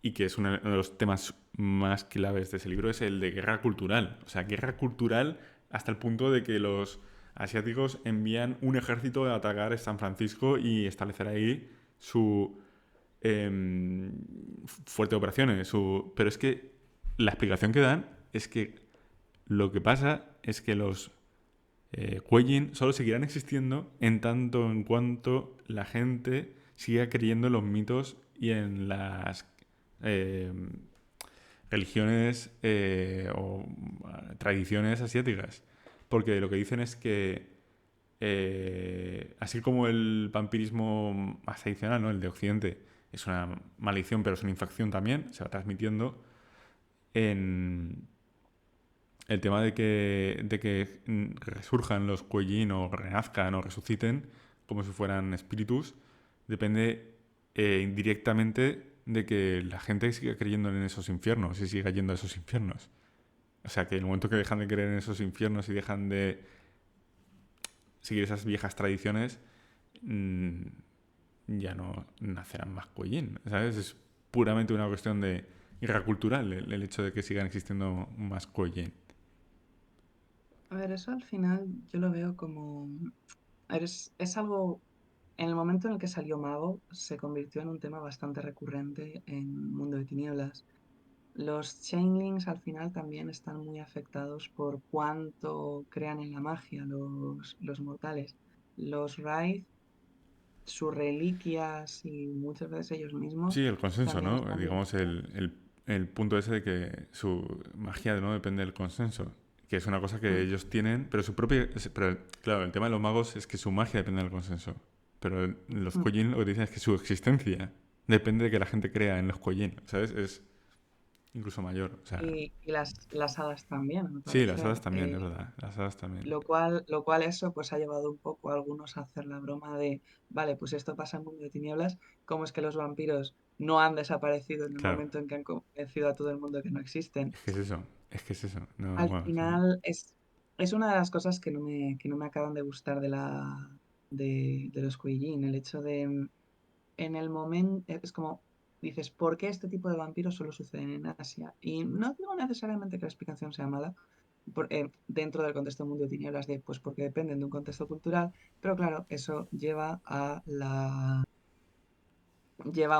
y que es uno de los temas más claves de ese libro es el de guerra cultural. O sea, guerra cultural hasta el punto de que los asiáticos envían un ejército a atacar San Francisco y establecer ahí su eh, fuerte operaciones. Pero es que la explicación que dan es que lo que pasa es que los Kuei-jin solo seguirán existiendo en tanto en cuanto la gente siga creyendo en los mitos y en las eh, religiones o tradiciones asiáticas. Porque lo que dicen es que, así como el vampirismo más tradicional, ¿no? El de Occidente, es una maldición, pero es una infección también, se va transmitiendo en el tema de que resurjan los Kuei-jin o renazcan o resuciten como si fueran espíritus, depende indirectamente de que la gente siga creyendo en esos infiernos y siga yendo a esos infiernos. O sea, que en el momento que dejan de creer en esos infiernos y dejan de seguir esas viejas tradiciones, mmm, ya no nacerán más Kuei-jin, ¿sabes? Es puramente una cuestión de guerra cultural el hecho de que sigan existiendo más Kuei-jin. A ver, eso al final yo lo veo como... es algo... En el momento en el que salió Mago, se convirtió en un tema bastante recurrente en Mundo de Tinieblas. Los Chainlings al final también están muy afectados por cuánto crean en la magia los mortales. Los Wraith, sus reliquias y muchas veces ellos mismos Sí, el consenso, también ¿no? están Digamos limitados. el punto ese de que su magia no depende del consenso, que es una cosa que Mm, ellos tienen, pero su propia... Pero claro, el tema de los magos es que su magia depende del consenso, pero los mm. Kuei-jin lo que dicen es que su existencia depende de que la gente crea en los Kuei-jin, ¿sabes? Es incluso mayor, o sea... Y las hadas también, me Sí, las parece. hadas también, es verdad, las hadas también. Lo cual eso pues ha llevado un poco a algunos a hacer la broma de, vale, pues esto pasa en Mundo de Tinieblas, ¿cómo es que los vampiros no han desaparecido en el Claro, momento en que han convencido a todo el mundo que no existen? es que es eso, es que es eso. No, Al bueno, sí. final es una de las cosas que no me acaban de gustar de los Kuei-jin, el hecho de, en el momento, es como, dices, ¿por qué este tipo de vampiros solo suceden en Asia? Y no digo necesariamente que la explicación sea mala, dentro del contexto del mundo de tinieblas, pues porque dependen de un contexto cultural, pero claro, eso lleva a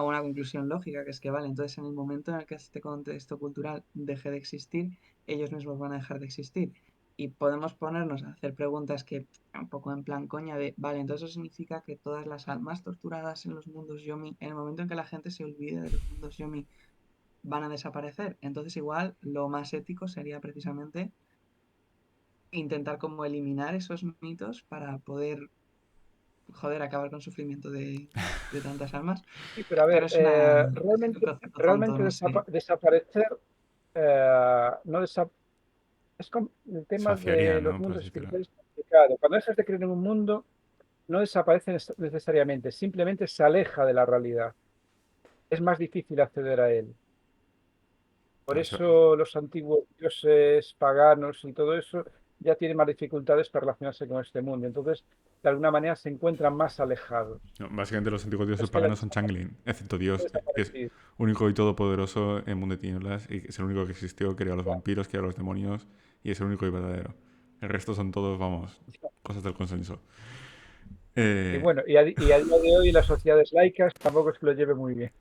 una conclusión lógica, que es que, vale, entonces en el momento en el que este contexto cultural deje de existir, ellos mismos van a dejar de existir. Y podemos ponernos a hacer preguntas que, un poco en plan coña de, vale, entonces eso significa que todas las almas torturadas en los mundos Yomi, en el momento en que la gente se olvide de los mundos Yomi, van a desaparecer. Entonces igual lo más ético sería precisamente intentar como eliminar esos mitos para poder, joder, acabar con el sufrimiento de tantas almas. Sí, pero a Pero ver, es una, es un realmente, concepto tonto, realmente no sé. desaparecer, no desa- es el tema Saciaría, de los ¿no? Por mundos así decirlo. espirituales es complicado. Cuando dejas de creer en un mundo, no desaparece necesariamente, simplemente se aleja de la realidad. Es más difícil acceder a él. Por No, eso, eso los antiguos dioses paganos y todo eso ya tienen más dificultades para relacionarse con este mundo. Entonces, de alguna manera se encuentran más alejados. no, básicamente los antiguos dioses Es que haya paganos son Changeling, excepto Dios, que es desaparecido. único y todopoderoso en el mundo de tinieblas y es el único que existió, creó a los vampiros, creó a los demonios y es el único y verdadero. El resto son todos, vamos, cosas del consenso. Y Eh, bueno, y a día de hoy las sociedades laicas tampoco es que lo lleve muy bien.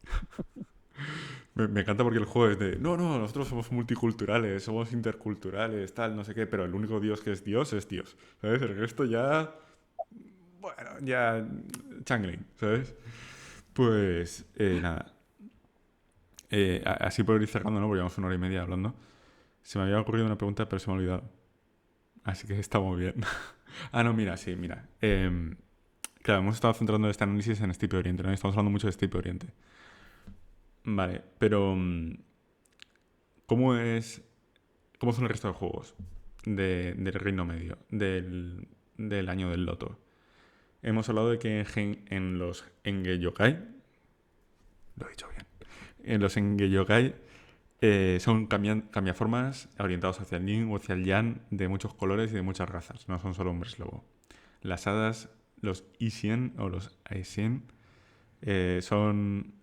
me encanta porque el juego es de, no, no, nosotros somos multiculturales, somos interculturales, tal, no sé qué, pero el único Dios que es Dios, ¿sabes? El resto ya, bueno, ya, Changeling, ¿sabes? Pues, nada. Así por ir cerrando, ¿no? Porque llevamos 1 hora y media hablando. Se me había ocurrido una pregunta, pero se me ha olvidado. Así que está muy bien. Ah, no, mira, sí, mira. Claro, hemos estado centrando este análisis en Steep Oriente, ¿no? Estamos hablando mucho de Steep Oriente. Vale, pero ¿cómo es, cómo son el resto de juegos del Reino Medio, del año del Loto? Hemos hablado de que en los Engeyokai, lo he dicho bien, en los Engeyokai son cambiaformas orientados hacia el yin o hacia el yang de muchos colores y de muchas razas, no son solo hombres lobo. Las hadas, los Isien o los Aesien, son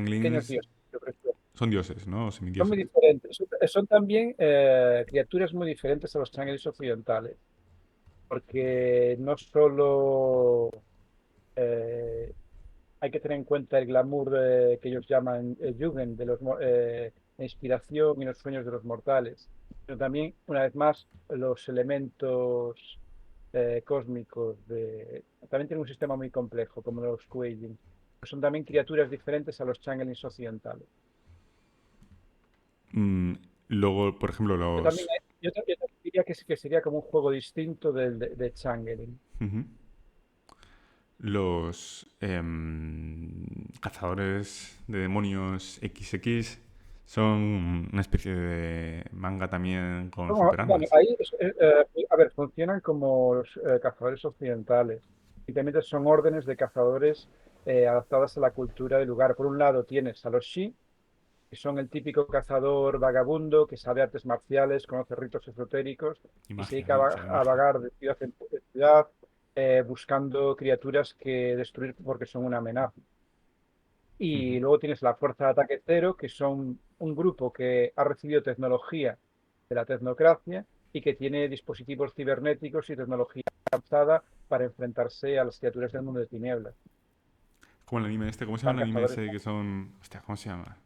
Pequeños changlings, dioses, yo creo. son dioses, ¿no? O Son muy semidioses. diferentes. Son también criaturas muy diferentes a los ángeles occidentales, porque no solo eh, hay que tener en cuenta el glamour que ellos llaman Jugend, de la inspiración y los sueños de los mortales, pero también, una vez más, los elementos cósmicos también tienen un sistema muy complejo, como los Kuei-Jin. Son también criaturas diferentes a los changelings occidentales. Mm, luego, por ejemplo, Yo también diría que sería como un juego distinto de Changeling. ujú, los cazadores de demonios XX son una especie de manga también con Bueno, superarmas. ahí, a ver, funcionan como los cazadores occidentales. Simplemente son órdenes de cazadores adaptadas a la cultura del lugar. Por un lado tienes a los Shi, que son el típico cazador vagabundo que sabe artes marciales, conoce ritos esotéricos Y y se magia, dedica ¿no? Sabe a magia. vagar de ciudad en ciudad buscando criaturas que destruir porque son una amenaza. Ujú. Y luego tienes la Fuerza de Ataque Cero, que son un grupo que ha recibido tecnología de la tecnocracia y que tiene dispositivos cibernéticos y tecnología avanzada para enfrentarse a las criaturas del mundo de tinieblas. Como el anime este, ¿cómo se Van llama el anime cazadores. ese que son... Hostia, ¿cómo se llama?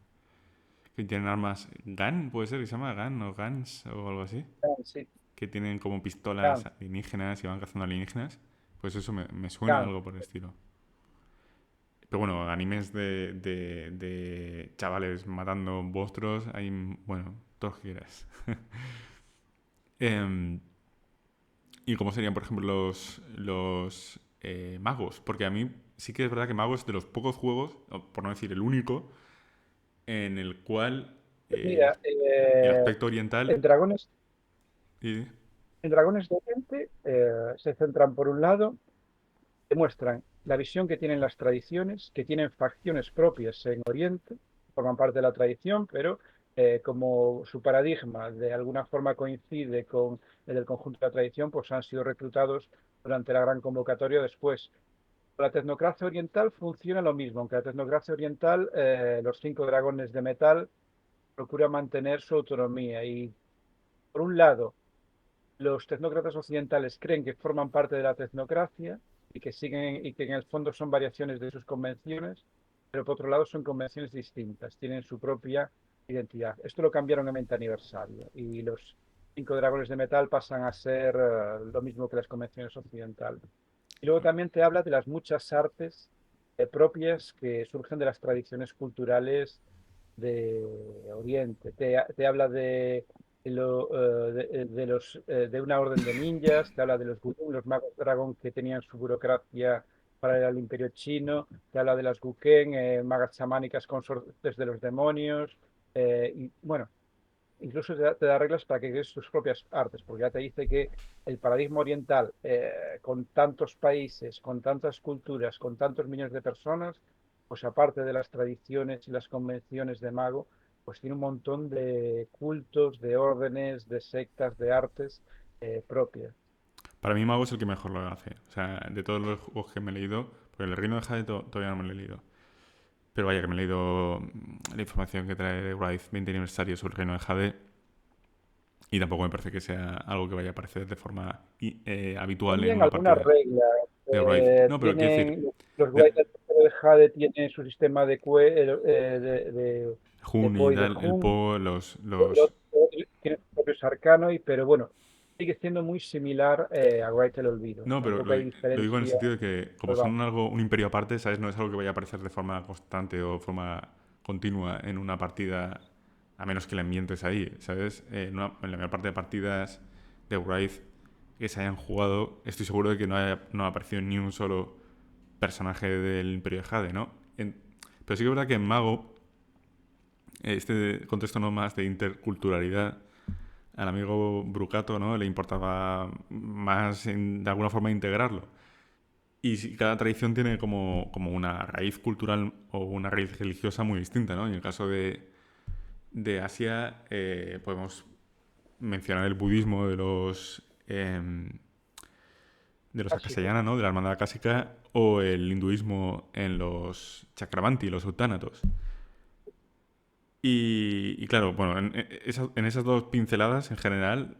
Que tienen armas... ¿Gan? ¿Puede ser que se llama Gan o Gans o algo así? Sí, Que tienen como pistolas Gan, alienígenas y van cazando alienígenas. Pues eso me suena Gan. algo por el estilo. Pero bueno, animes de chavales matando monstruos, hay, bueno, todo lo que quieras. Em, ¿Y cómo serían, por ejemplo, los magos? Porque a mí sí que es verdad que magos es de los pocos juegos, o por no decir el único, en el cual Pues mira, el aspecto oriental... en Dragones, y- en Dragones de Oriente se centran por un lado, demuestran la visión que tienen las tradiciones, que tienen facciones propias en Oriente, forman parte de la tradición, pero como su paradigma de alguna forma coincide con el del conjunto de la tradición, pues han sido reclutados durante la gran convocatoria después. La tecnocracia oriental funciona lo mismo, aunque la tecnocracia oriental, los 5 dragones de metal, procura mantener su autonomía y por un lado, los tecnócratas occidentales creen que forman parte de la tecnocracia y que siguen y que en el fondo son variaciones de sus convenciones, pero por otro lado son convenciones distintas, tienen su propia identidad. Esto lo cambiaron en 20 aniversario y los 5 dragones de metal pasan a ser lo mismo que las convenciones occidentales. Y luego también te habla de las muchas artes propias que surgen de las tradiciones culturales de Oriente. Te habla de una orden de ninjas, te habla de los gurú, los magos dragón que tenían su burocracia para al imperio chino, te habla de las Guken, magas chamánicas consortes de los demonios, y bueno, incluso te da reglas para que crees tus propias artes, porque ya te dice que el paradigma oriental, con tantos países, con tantas culturas, con tantos millones de personas, pues aparte de las tradiciones y las convenciones de mago, pues tiene un montón de cultos, de órdenes, de sectas, de artes propias. Para mí Mago es el que mejor lo hace. O sea, de todos los juegos que me he leído, porque el Reino de Jade todavía no me lo he leído. Pero vaya que me he leído la información que trae Wraith 20 aniversario sobre el Reino de Jade y tampoco me parece que sea algo que vaya a aparecer de forma habitual en También una algunas partida reglas. de Wraith. No, pero quiero decir, Tienen los de, Wizards de Jade tienen su sistema de Hun y Po y de tal, el Jun. Po, Los tienen sus propios arcanos, pero bueno, sigue siendo muy similar a Wraith el Olvido. No, pero Tampoco hay lo digo en el diferencia. sentido de que, como Salvaje. son un imperio aparte, ¿sabes? No es algo que vaya a aparecer de forma constante o forma continua en una partida, a menos que la ambientes ahí, ¿sabes? En la mayor parte de partidas de Wraith que se hayan jugado, estoy seguro de que no ha aparecido ni un solo personaje del imperio de Jade, ¿no? Pero sí que es verdad que en Mago, este contexto no más de interculturalidad, al amigo Brucato, ¿no? Le importaba más de alguna forma integrarlo. Y cada tradición tiene como una raíz cultural o una raíz religiosa muy distinta, ¿no? En el caso de Asia podemos mencionar el budismo de los Básico. Akasayana, ¿no? De la hermandad acásica, o el hinduismo en los Chakravanti, los Uttanatos. Y claro, bueno, en esas dos pinceladas en general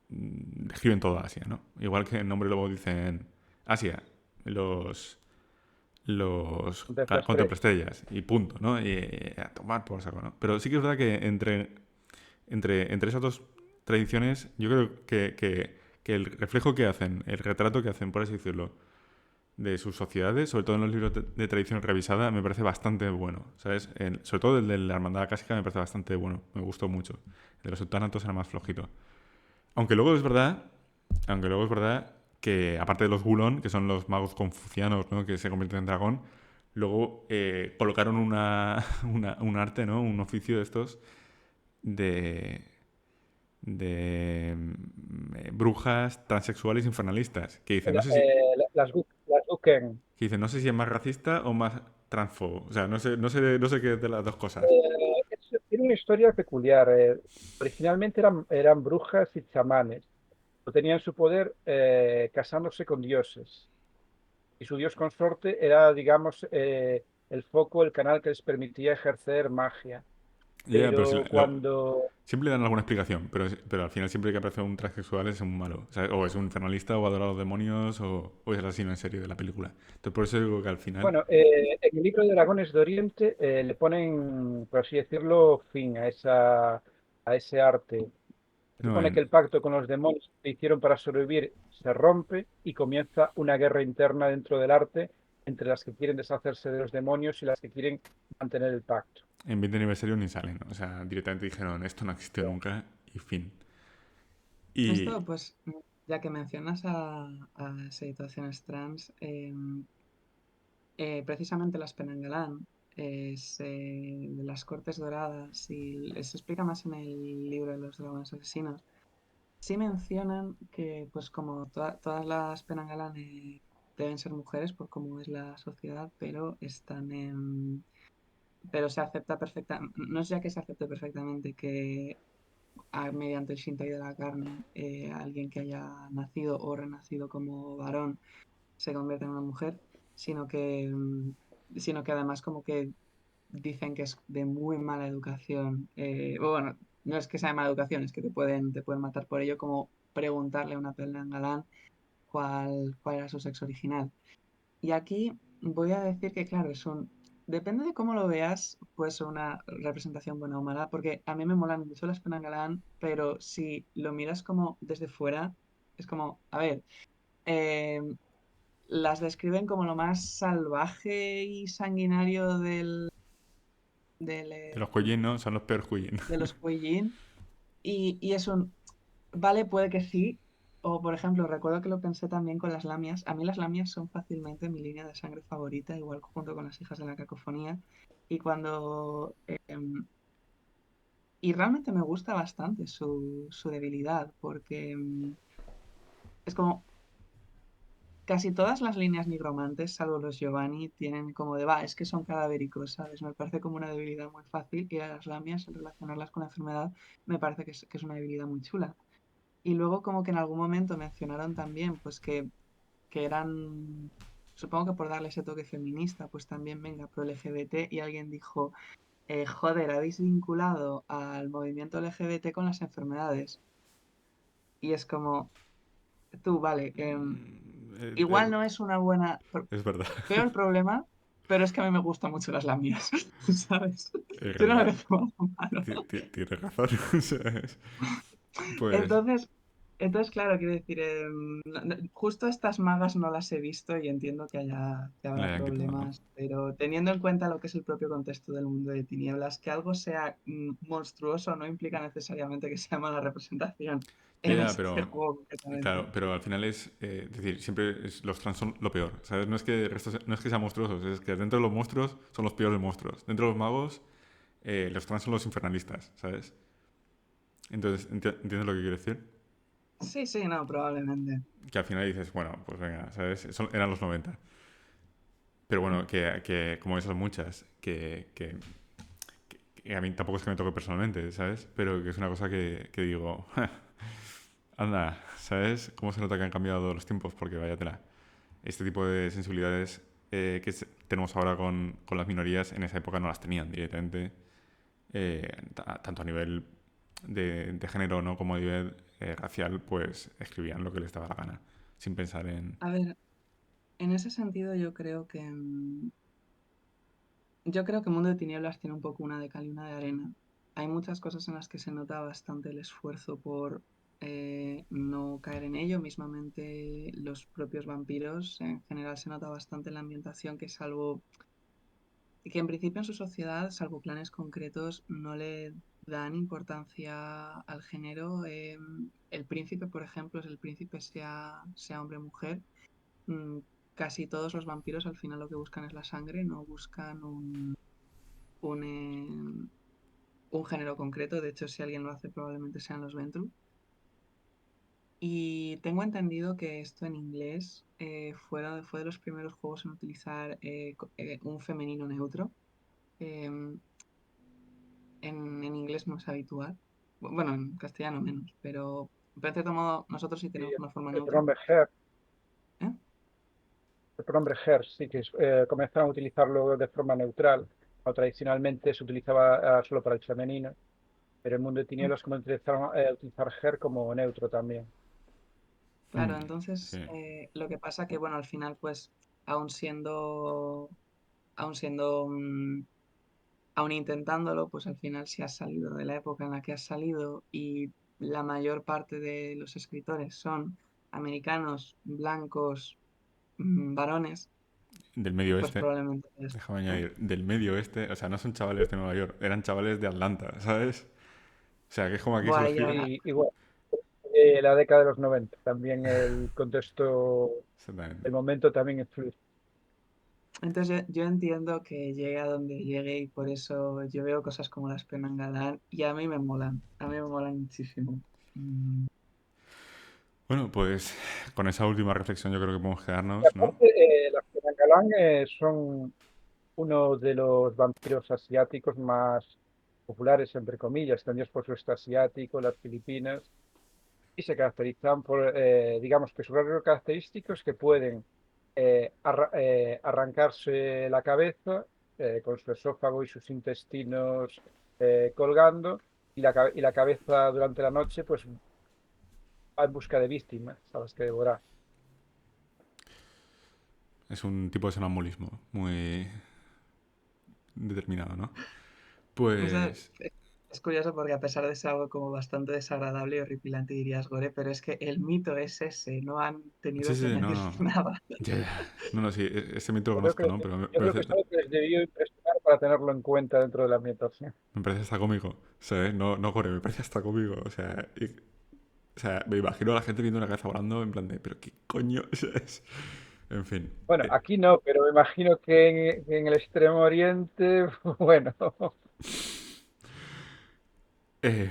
describen toda Asia, ¿no? Igual que el nombre luego dicen Asia, los Entonces, las tres. contemplaestrellas y punto, ¿no? Y a tomar por saco, ¿no? Pero sí que es verdad que entre esas dos tradiciones, yo creo que el reflejo que hacen, el retrato que hacen, por así decirlo, de sus sociedades, sobre todo en los libros de tradición revisada, me parece bastante bueno, ¿sabes? Sobre todo el de la Hermandad Acásica me parece bastante bueno, me gustó mucho. El de los Sultanatos era más flojito. Aunque luego es verdad, aunque luego es verdad que aparte de los Gulon, que son los magos confucianos, ¿no? Que se convierten en dragón, luego colocaron un arte, ¿no? Un oficio de estos de, de brujas transexuales infernalistas, que dicen, no sé si, Las Guken. que dicen, no sé si es más racista o más transfobo. O sea, no sé qué de las dos cosas. Tiene una historia peculiar. Originalmente eran brujas y chamanes. Tenían su poder casándose con dioses. Y su dios consorte era, digamos, el foco, el canal que les permitía ejercer magia. Ya, pero Pero cuando, siempre dan alguna explicación, pero al final siempre que aparece un transexual es un malo. O sea, o es un infernalista, o adora a los demonios, o es el asesino en serie de la película. Entonces por eso digo que al final... bueno, en el libro de Dragones de Oriente le ponen, por así decirlo, fin a ese arte. Se No, supone que el pacto con los demonios que hicieron para sobrevivir se rompe y comienza una guerra interna dentro del arte entre las que quieren deshacerse de los demonios y las que quieren mantener el pacto. en 20 aniversario ni salen. ¿No? O sea, directamente dijeron, esto no existió nunca y fin. Y... Esto, pues, ya que mencionas a situaciones trans, precisamente las Penangalán es de las Cortes Doradas y se explica más en el libro de los dragones asesinos. Sí mencionan que, pues como todas las Penangalán deben ser mujeres por cómo es la sociedad, pero pero se acepta no es ya que se acepte perfectamente que mediante el Shintai de la carne, alguien que haya nacido o renacido como varón se convierte en una mujer, sino que, sino que además como que dicen que es de muy mala educación. Bueno, no es que sea de mala educación, es que te pueden matar por ello, como preguntarle a una Penangalán cuál era su sexo original. Y aquí voy a decir que, claro, depende de cómo lo veas, puede ser una representación buena o mala, porque a mí me molan mucho las Penangalán, pero si lo miras como desde fuera, es como, a ver, eh, las describen como lo más salvaje y sanguinario del, De los Kuei-jin, ¿no? Son los peores Kuei-jin. de los Kuei-jin, y es vale, puede que sí. O, por ejemplo, recuerdo que lo pensé también con las lamias. A mí las lamias son fácilmente mi línea de sangre favorita, igual junto con las hijas de la cacofonía. Y cuando... y realmente me gusta bastante su debilidad, porque es como casi todas las líneas nigromantes, salvo los Giovanni, tienen como de, va, es que son cadavéricos, ¿sabes? Me parece como una debilidad muy fácil y a las lamias, el relacionarlas con la enfermedad, me parece que es una debilidad muy chula. Y luego como que en algún momento mencionaron también pues que eran, supongo que por darle ese toque feminista, pues también venga pro LGBT y alguien dijo, joder, habéis vinculado al movimiento LGBT con las enfermedades. Y es como, tú, vale, igual no es una buena, Es verdad. veo el problema, pero es que a mí me gustan mucho las lamias, ¿sabes? Es Tú no me verdad. ves como algo malo. Tienes razón. O sea, pues Entonces, claro, quiero decir, justo estas magas no las he visto y entiendo que la habrá hayan quitado, ¿no? problemas, pero teniendo en cuenta lo que es el propio contexto del mundo de tinieblas, que algo sea monstruoso no implica necesariamente que sea mala representación Ya, en ya, este pero juego concretamente. claro, pero al final es decir, siempre los trans son lo peor, ¿sabes? No es que el resto no es que sean monstruosos, es que dentro de los monstruos son los peores monstruos. Dentro de los magos, los trans son los infernalistas, ¿sabes? Entonces, ¿entiendes lo que quiero decir? Sí, sí, no, probablemente. Que al final dices, bueno, pues venga, ¿sabes? Eran los 90. Pero bueno, que como esas muchas, que a mí tampoco es que me toque personalmente, ¿sabes? Pero que es una cosa que digo, anda, ¿sabes? ¿Cómo se nota que han cambiado los tiempos? Porque vaya tela. Este tipo de sensibilidades tenemos ahora con las minorías, en esa época no las tenían directamente, tanto a nivel de género ¿no? como a nivel racial, pues escribían lo que les daba la gana, sin pensar en... A ver, en ese sentido yo creo que Mundo de Tinieblas tiene un poco una de cal y una de arena. Hay muchas cosas en las que se nota bastante el esfuerzo por no caer en ello. Mismamente los propios vampiros, en general se nota bastante en la ambientación que salvo que en principio en su sociedad, salvo clanes concretos, no le dan importancia al género. El príncipe, por ejemplo, es el príncipe sea hombre o mujer. Mm, Casi todos los vampiros al final lo que buscan es la sangre, no buscan un, eh, un género concreto. De hecho, si alguien lo hace, probablemente sean los Ventru. Y tengo entendido que esto en inglés fue de los primeros juegos en utilizar un femenino neutro. Em, en inglés no es habitual. Bueno, en castellano menos, pero en cierto modo nosotros sí Y tenemos una forma el neutra. pronombre her, ¿Eh? el pronombre her sí que comenzaron a utilizarlo de forma neutral, o tradicionalmente se utilizaba solo para el femenino, pero en el mundo de Mm. tinieblas comenzaron a utilizar her como neutro también. Claro, Mm, entonces sí. lo que pasa que, bueno, al final, pues, aún aún siendo, aún intentándolo, pues al final si has salido de la época en la que has salido y la mayor parte de los escritores son americanos, blancos, varones, Del medio pues oeste, probablemente es, déjame ¿eh? añadir, del medio oeste, o sea, no son chavales de Nueva York, eran chavales de Atlanta, ¿sabes? O sea, que es como aquí se Buah, los y pide. ahora, Y igual, la década de los 90 también el contexto, Exactamente. el momento también influye. entonces yo entiendo que llegue a donde llegue y por eso yo veo cosas como las Penangalan y a mí me molan muchísimo. Mm, Bueno, pues con esa última reflexión yo creo que podemos quedarnos, ¿no? Aparte, las Penanggalang son uno de los vampiros asiáticos más populares, entre comillas, extendidos por sudeste asiático, las Filipinas, y se caracterizan por, digamos que su rasgo característico es que pueden arrancarse la cabeza con su esófago y sus intestinos colgando, y la cabeza durante la noche pues va en busca de víctimas a las que devorar. Es un tipo de sonambulismo muy determinado, ¿no? O sea, Pues... es curioso porque a pesar de ser algo como bastante desagradable y horripilante dirías, Gore, pero es que el mito es ese, no han Sí, tenido que sí, no, añadir no. nada. Ya, ya. No, no, sí, ese mito lo Yo creo conozco, que, ¿no? Pero yo creo que es algo que les debió impresionar para tenerlo en cuenta dentro de la ambientación. me parece hasta cómico, ¿sabes? No, no, Gore, me parece hasta cómico. O sea, me imagino a la gente viendo una cabeza volando en plan de, pero qué coño, ¿sabes? En fin. Bueno, aquí no, pero me imagino que en el Extremo Oriente, bueno, Eh,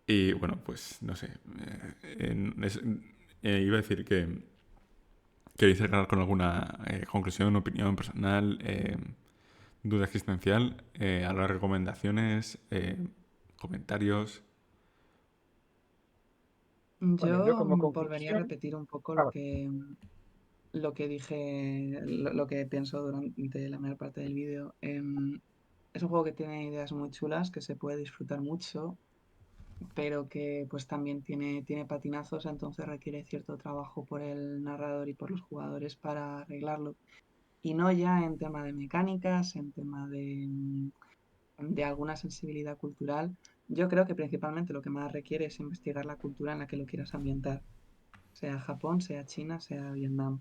y bueno, pues no sé. Iba a decir que queréis cerrar con alguna conclusión, opinión personal, duda existencial, a las recomendaciones, comentarios. bueno, yo Yo como volvería a conclusión, repetir un poco ah, lo que dije, lo que pienso durante la mayor parte del vídeo. Es un juego que tiene ideas muy chulas, que se puede disfrutar mucho, pero que pues también tiene patinazos, entonces requiere cierto trabajo por el narrador y por los jugadores para arreglarlo. Y no ya en tema de mecánicas, en tema de alguna sensibilidad cultural. Yo creo que principalmente lo que más requiere es investigar la cultura en la que lo quieras ambientar, sea Japón, sea China, sea Vietnam,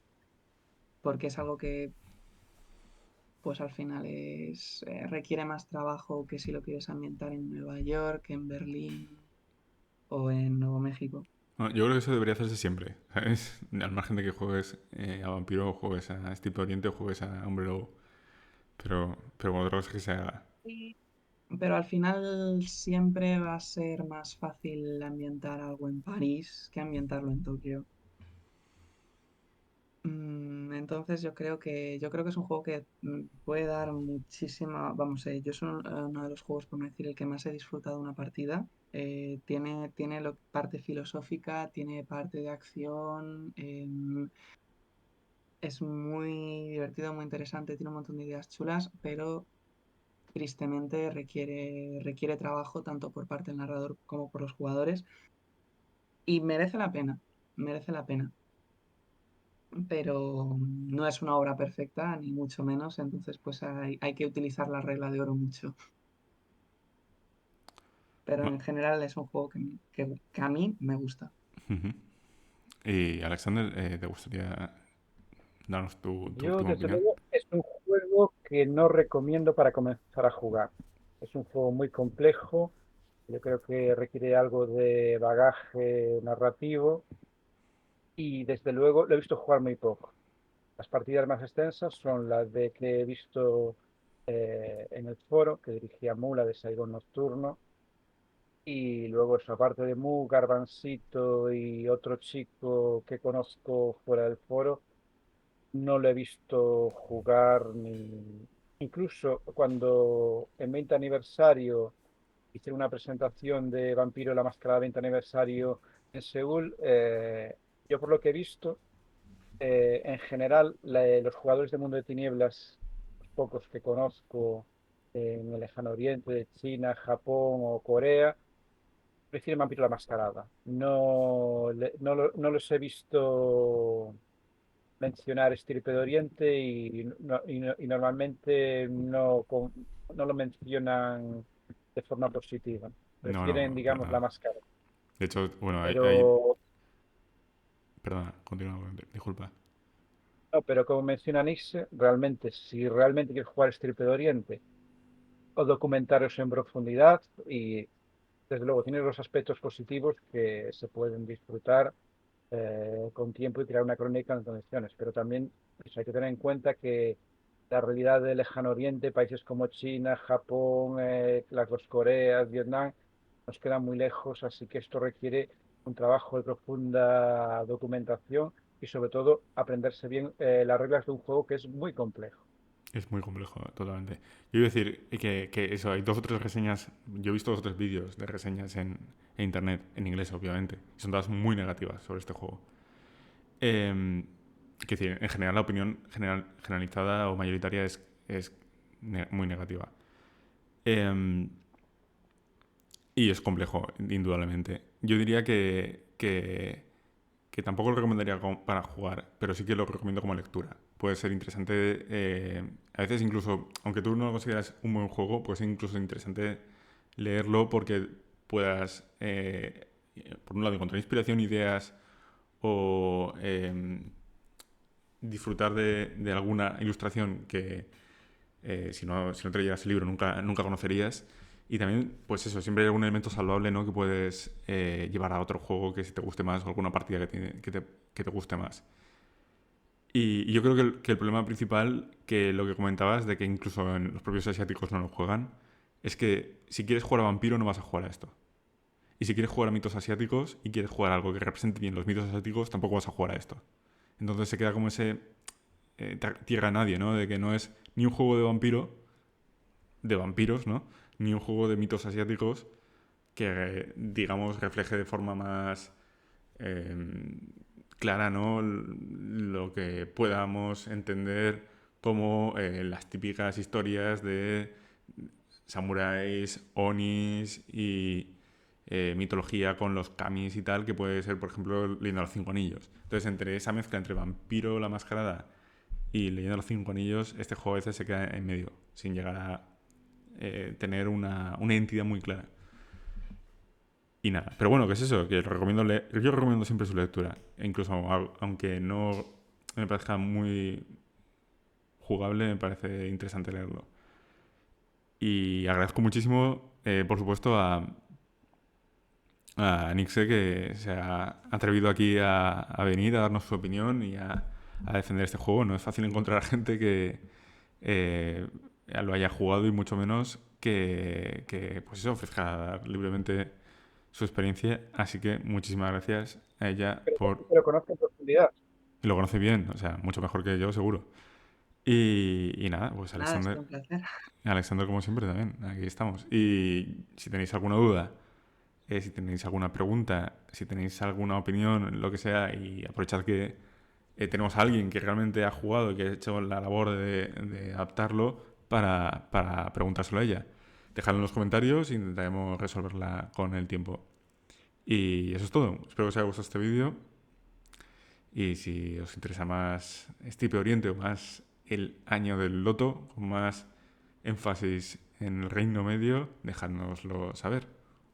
porque es algo que pues al final requiere más trabajo que si lo quieres ambientar en Nueva York, en Berlín o en Nuevo México. Bueno, yo creo que eso debería hacerse siempre, ¿sabes? Al margen de que juegues a Vampiro o juegues a Steve Oriente o juegues a Hombre Lobo. Pero otra cosa es que se haga. Pero al final siempre va a ser más fácil ambientar algo en París que ambientarlo en Tokio. Entonces yo creo que es un juego que puede dar muchísima, vamos, yo es uno de los juegos, por no decir el que más he disfrutado una partida. Tiene parte filosófica, tiene parte de acción, es muy divertido, muy interesante, tiene un montón de ideas chulas, pero tristemente requiere trabajo tanto por parte del narrador como por los jugadores y merece la pena, pero no es una obra perfecta, ni mucho menos, entonces pues hay que utilizar la regla de oro mucho. Pero Bueno, en general es un juego que a mí me gusta. ujú. Y Alexander, ¿te gustaría darnos tu yo última desde opinión? luego es un juego que no recomiendo para comenzar a jugar. Es un juego muy complejo, yo creo que requiere algo de bagaje narrativo y desde luego lo he visto jugar muy poco. Las partidas más extensas son las de que he visto en el foro que dirigía Mula de Saigon Nocturno. Y luego eso, aparte de Mu, Garbancito y otro chico que conozco fuera del foro, no lo he visto jugar ni... Incluso cuando en 20 aniversario hice una presentación de Vampiro la Máscara de 20 aniversario en Seúl, yo por lo que he visto, en general, los jugadores de Mundo de Tinieblas, los pocos que conozco en el lejano oriente, de China, Japón o Corea, prefieren Vampiro la Mascarada. No, no los he visto mencionar Estirpe de Oriente y normalmente no lo mencionan de forma positiva. No, Prefieren, no, para digamos, la nada. máscara. De hecho, bueno, Pero, perdona, continúa, disculpa. no, pero como menciona Nix, realmente, si realmente quieres jugar Estirpe de Oriente o documentarios en profundidad y desde luego tiene los aspectos positivos que se pueden disfrutar con tiempo y crear una crónica en condiciones. Pero también pues, hay que tener en cuenta que la realidad del lejano oriente, países como China, Japón, las dos Coreas, Vietnam, nos quedan muy lejos, así que esto requiere un trabajo de profunda documentación y sobre todo aprenderse bien las reglas de un juego que es muy complejo. Es muy complejo, totalmente. Yo iba a decir que eso, hay dos o tres reseñas, yo he visto dos o tres vídeos de reseñas en internet, en inglés obviamente, y son todas muy negativas sobre este juego. Que decir, en general la opinión generalizada o mayoritaria es muy negativa. Eh, Y es complejo, indudablemente. Yo diría que tampoco lo recomendaría para jugar, pero sí que lo recomiendo como lectura. Puede ser interesante, a veces incluso, aunque tú no lo consideras un buen juego, puede ser incluso interesante leerlo porque puedas, por un lado, encontrar inspiración, ideas o disfrutar de alguna ilustración que si no te leyeras el libro nunca conocerías. Y también, pues eso, siempre hay algún elemento salvable, ¿no? Que puedes llevar a otro juego que si te guste más o alguna partida que te guste más. Y yo creo que el problema principal, que lo que comentabas, de que incluso en los propios asiáticos no lo juegan, es que si quieres jugar a Vampiro no vas a jugar a esto. Y si quieres jugar a mitos asiáticos y quieres jugar a algo que represente bien los mitos asiáticos, tampoco vas a jugar a esto. Entonces se queda como ese tierra a nadie, ¿no? De que no es ni un juego de vampiro, de vampiros, ¿no? Ni un juego de mitos asiáticos que, digamos, refleje de forma más clara, ¿no? Lo que podamos entender como las típicas historias de samuráis, onis y mitología con los kamis y tal, que puede ser, por ejemplo, Leyenda de los Cinco Anillos. Entonces, entre esa mezcla entre Vampiro, la Mascarada y Leyenda de los Cinco Anillos, este juego a veces se queda en medio, sin llegar a tener una identidad muy clara. Y nada, pero bueno, ¿qué es eso? Que lo recomiendo leer. Yo recomiendo siempre su lectura, e incluso aunque no me parezca muy jugable, me parece interesante leerlo. Y agradezco muchísimo, por supuesto, a Nixe que se ha atrevido aquí a venir a darnos su opinión y a defender este juego. No es fácil encontrar a gente que eh, lo haya jugado y mucho menos que pues eso, ofrezca libremente su experiencia. Así que muchísimas gracias a ella Pero por... que lo conozco en profundidad. Y lo conoce bien, o sea, mucho mejor que yo, seguro. Y nada, pues Nada, ha Alexander, sido un placer. Alexander como siempre también, aquí estamos. Y si tenéis alguna duda, si tenéis alguna pregunta, si tenéis alguna opinión, lo que sea, y aprovechad que tenemos a alguien que realmente ha jugado y que ha hecho la labor de adaptarlo para preguntárselo a ella. Dejadlo en los comentarios e intentaremos resolverla con el tiempo. Y eso es todo. Espero que os haya gustado este vídeo. Y si os interesa más Steep Oriente o más el año del loto, con más énfasis en el Reino Medio, dejadnoslo saber.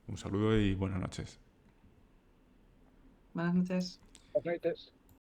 Un saludo y buenas noches. Buenas noches. Buenas noches.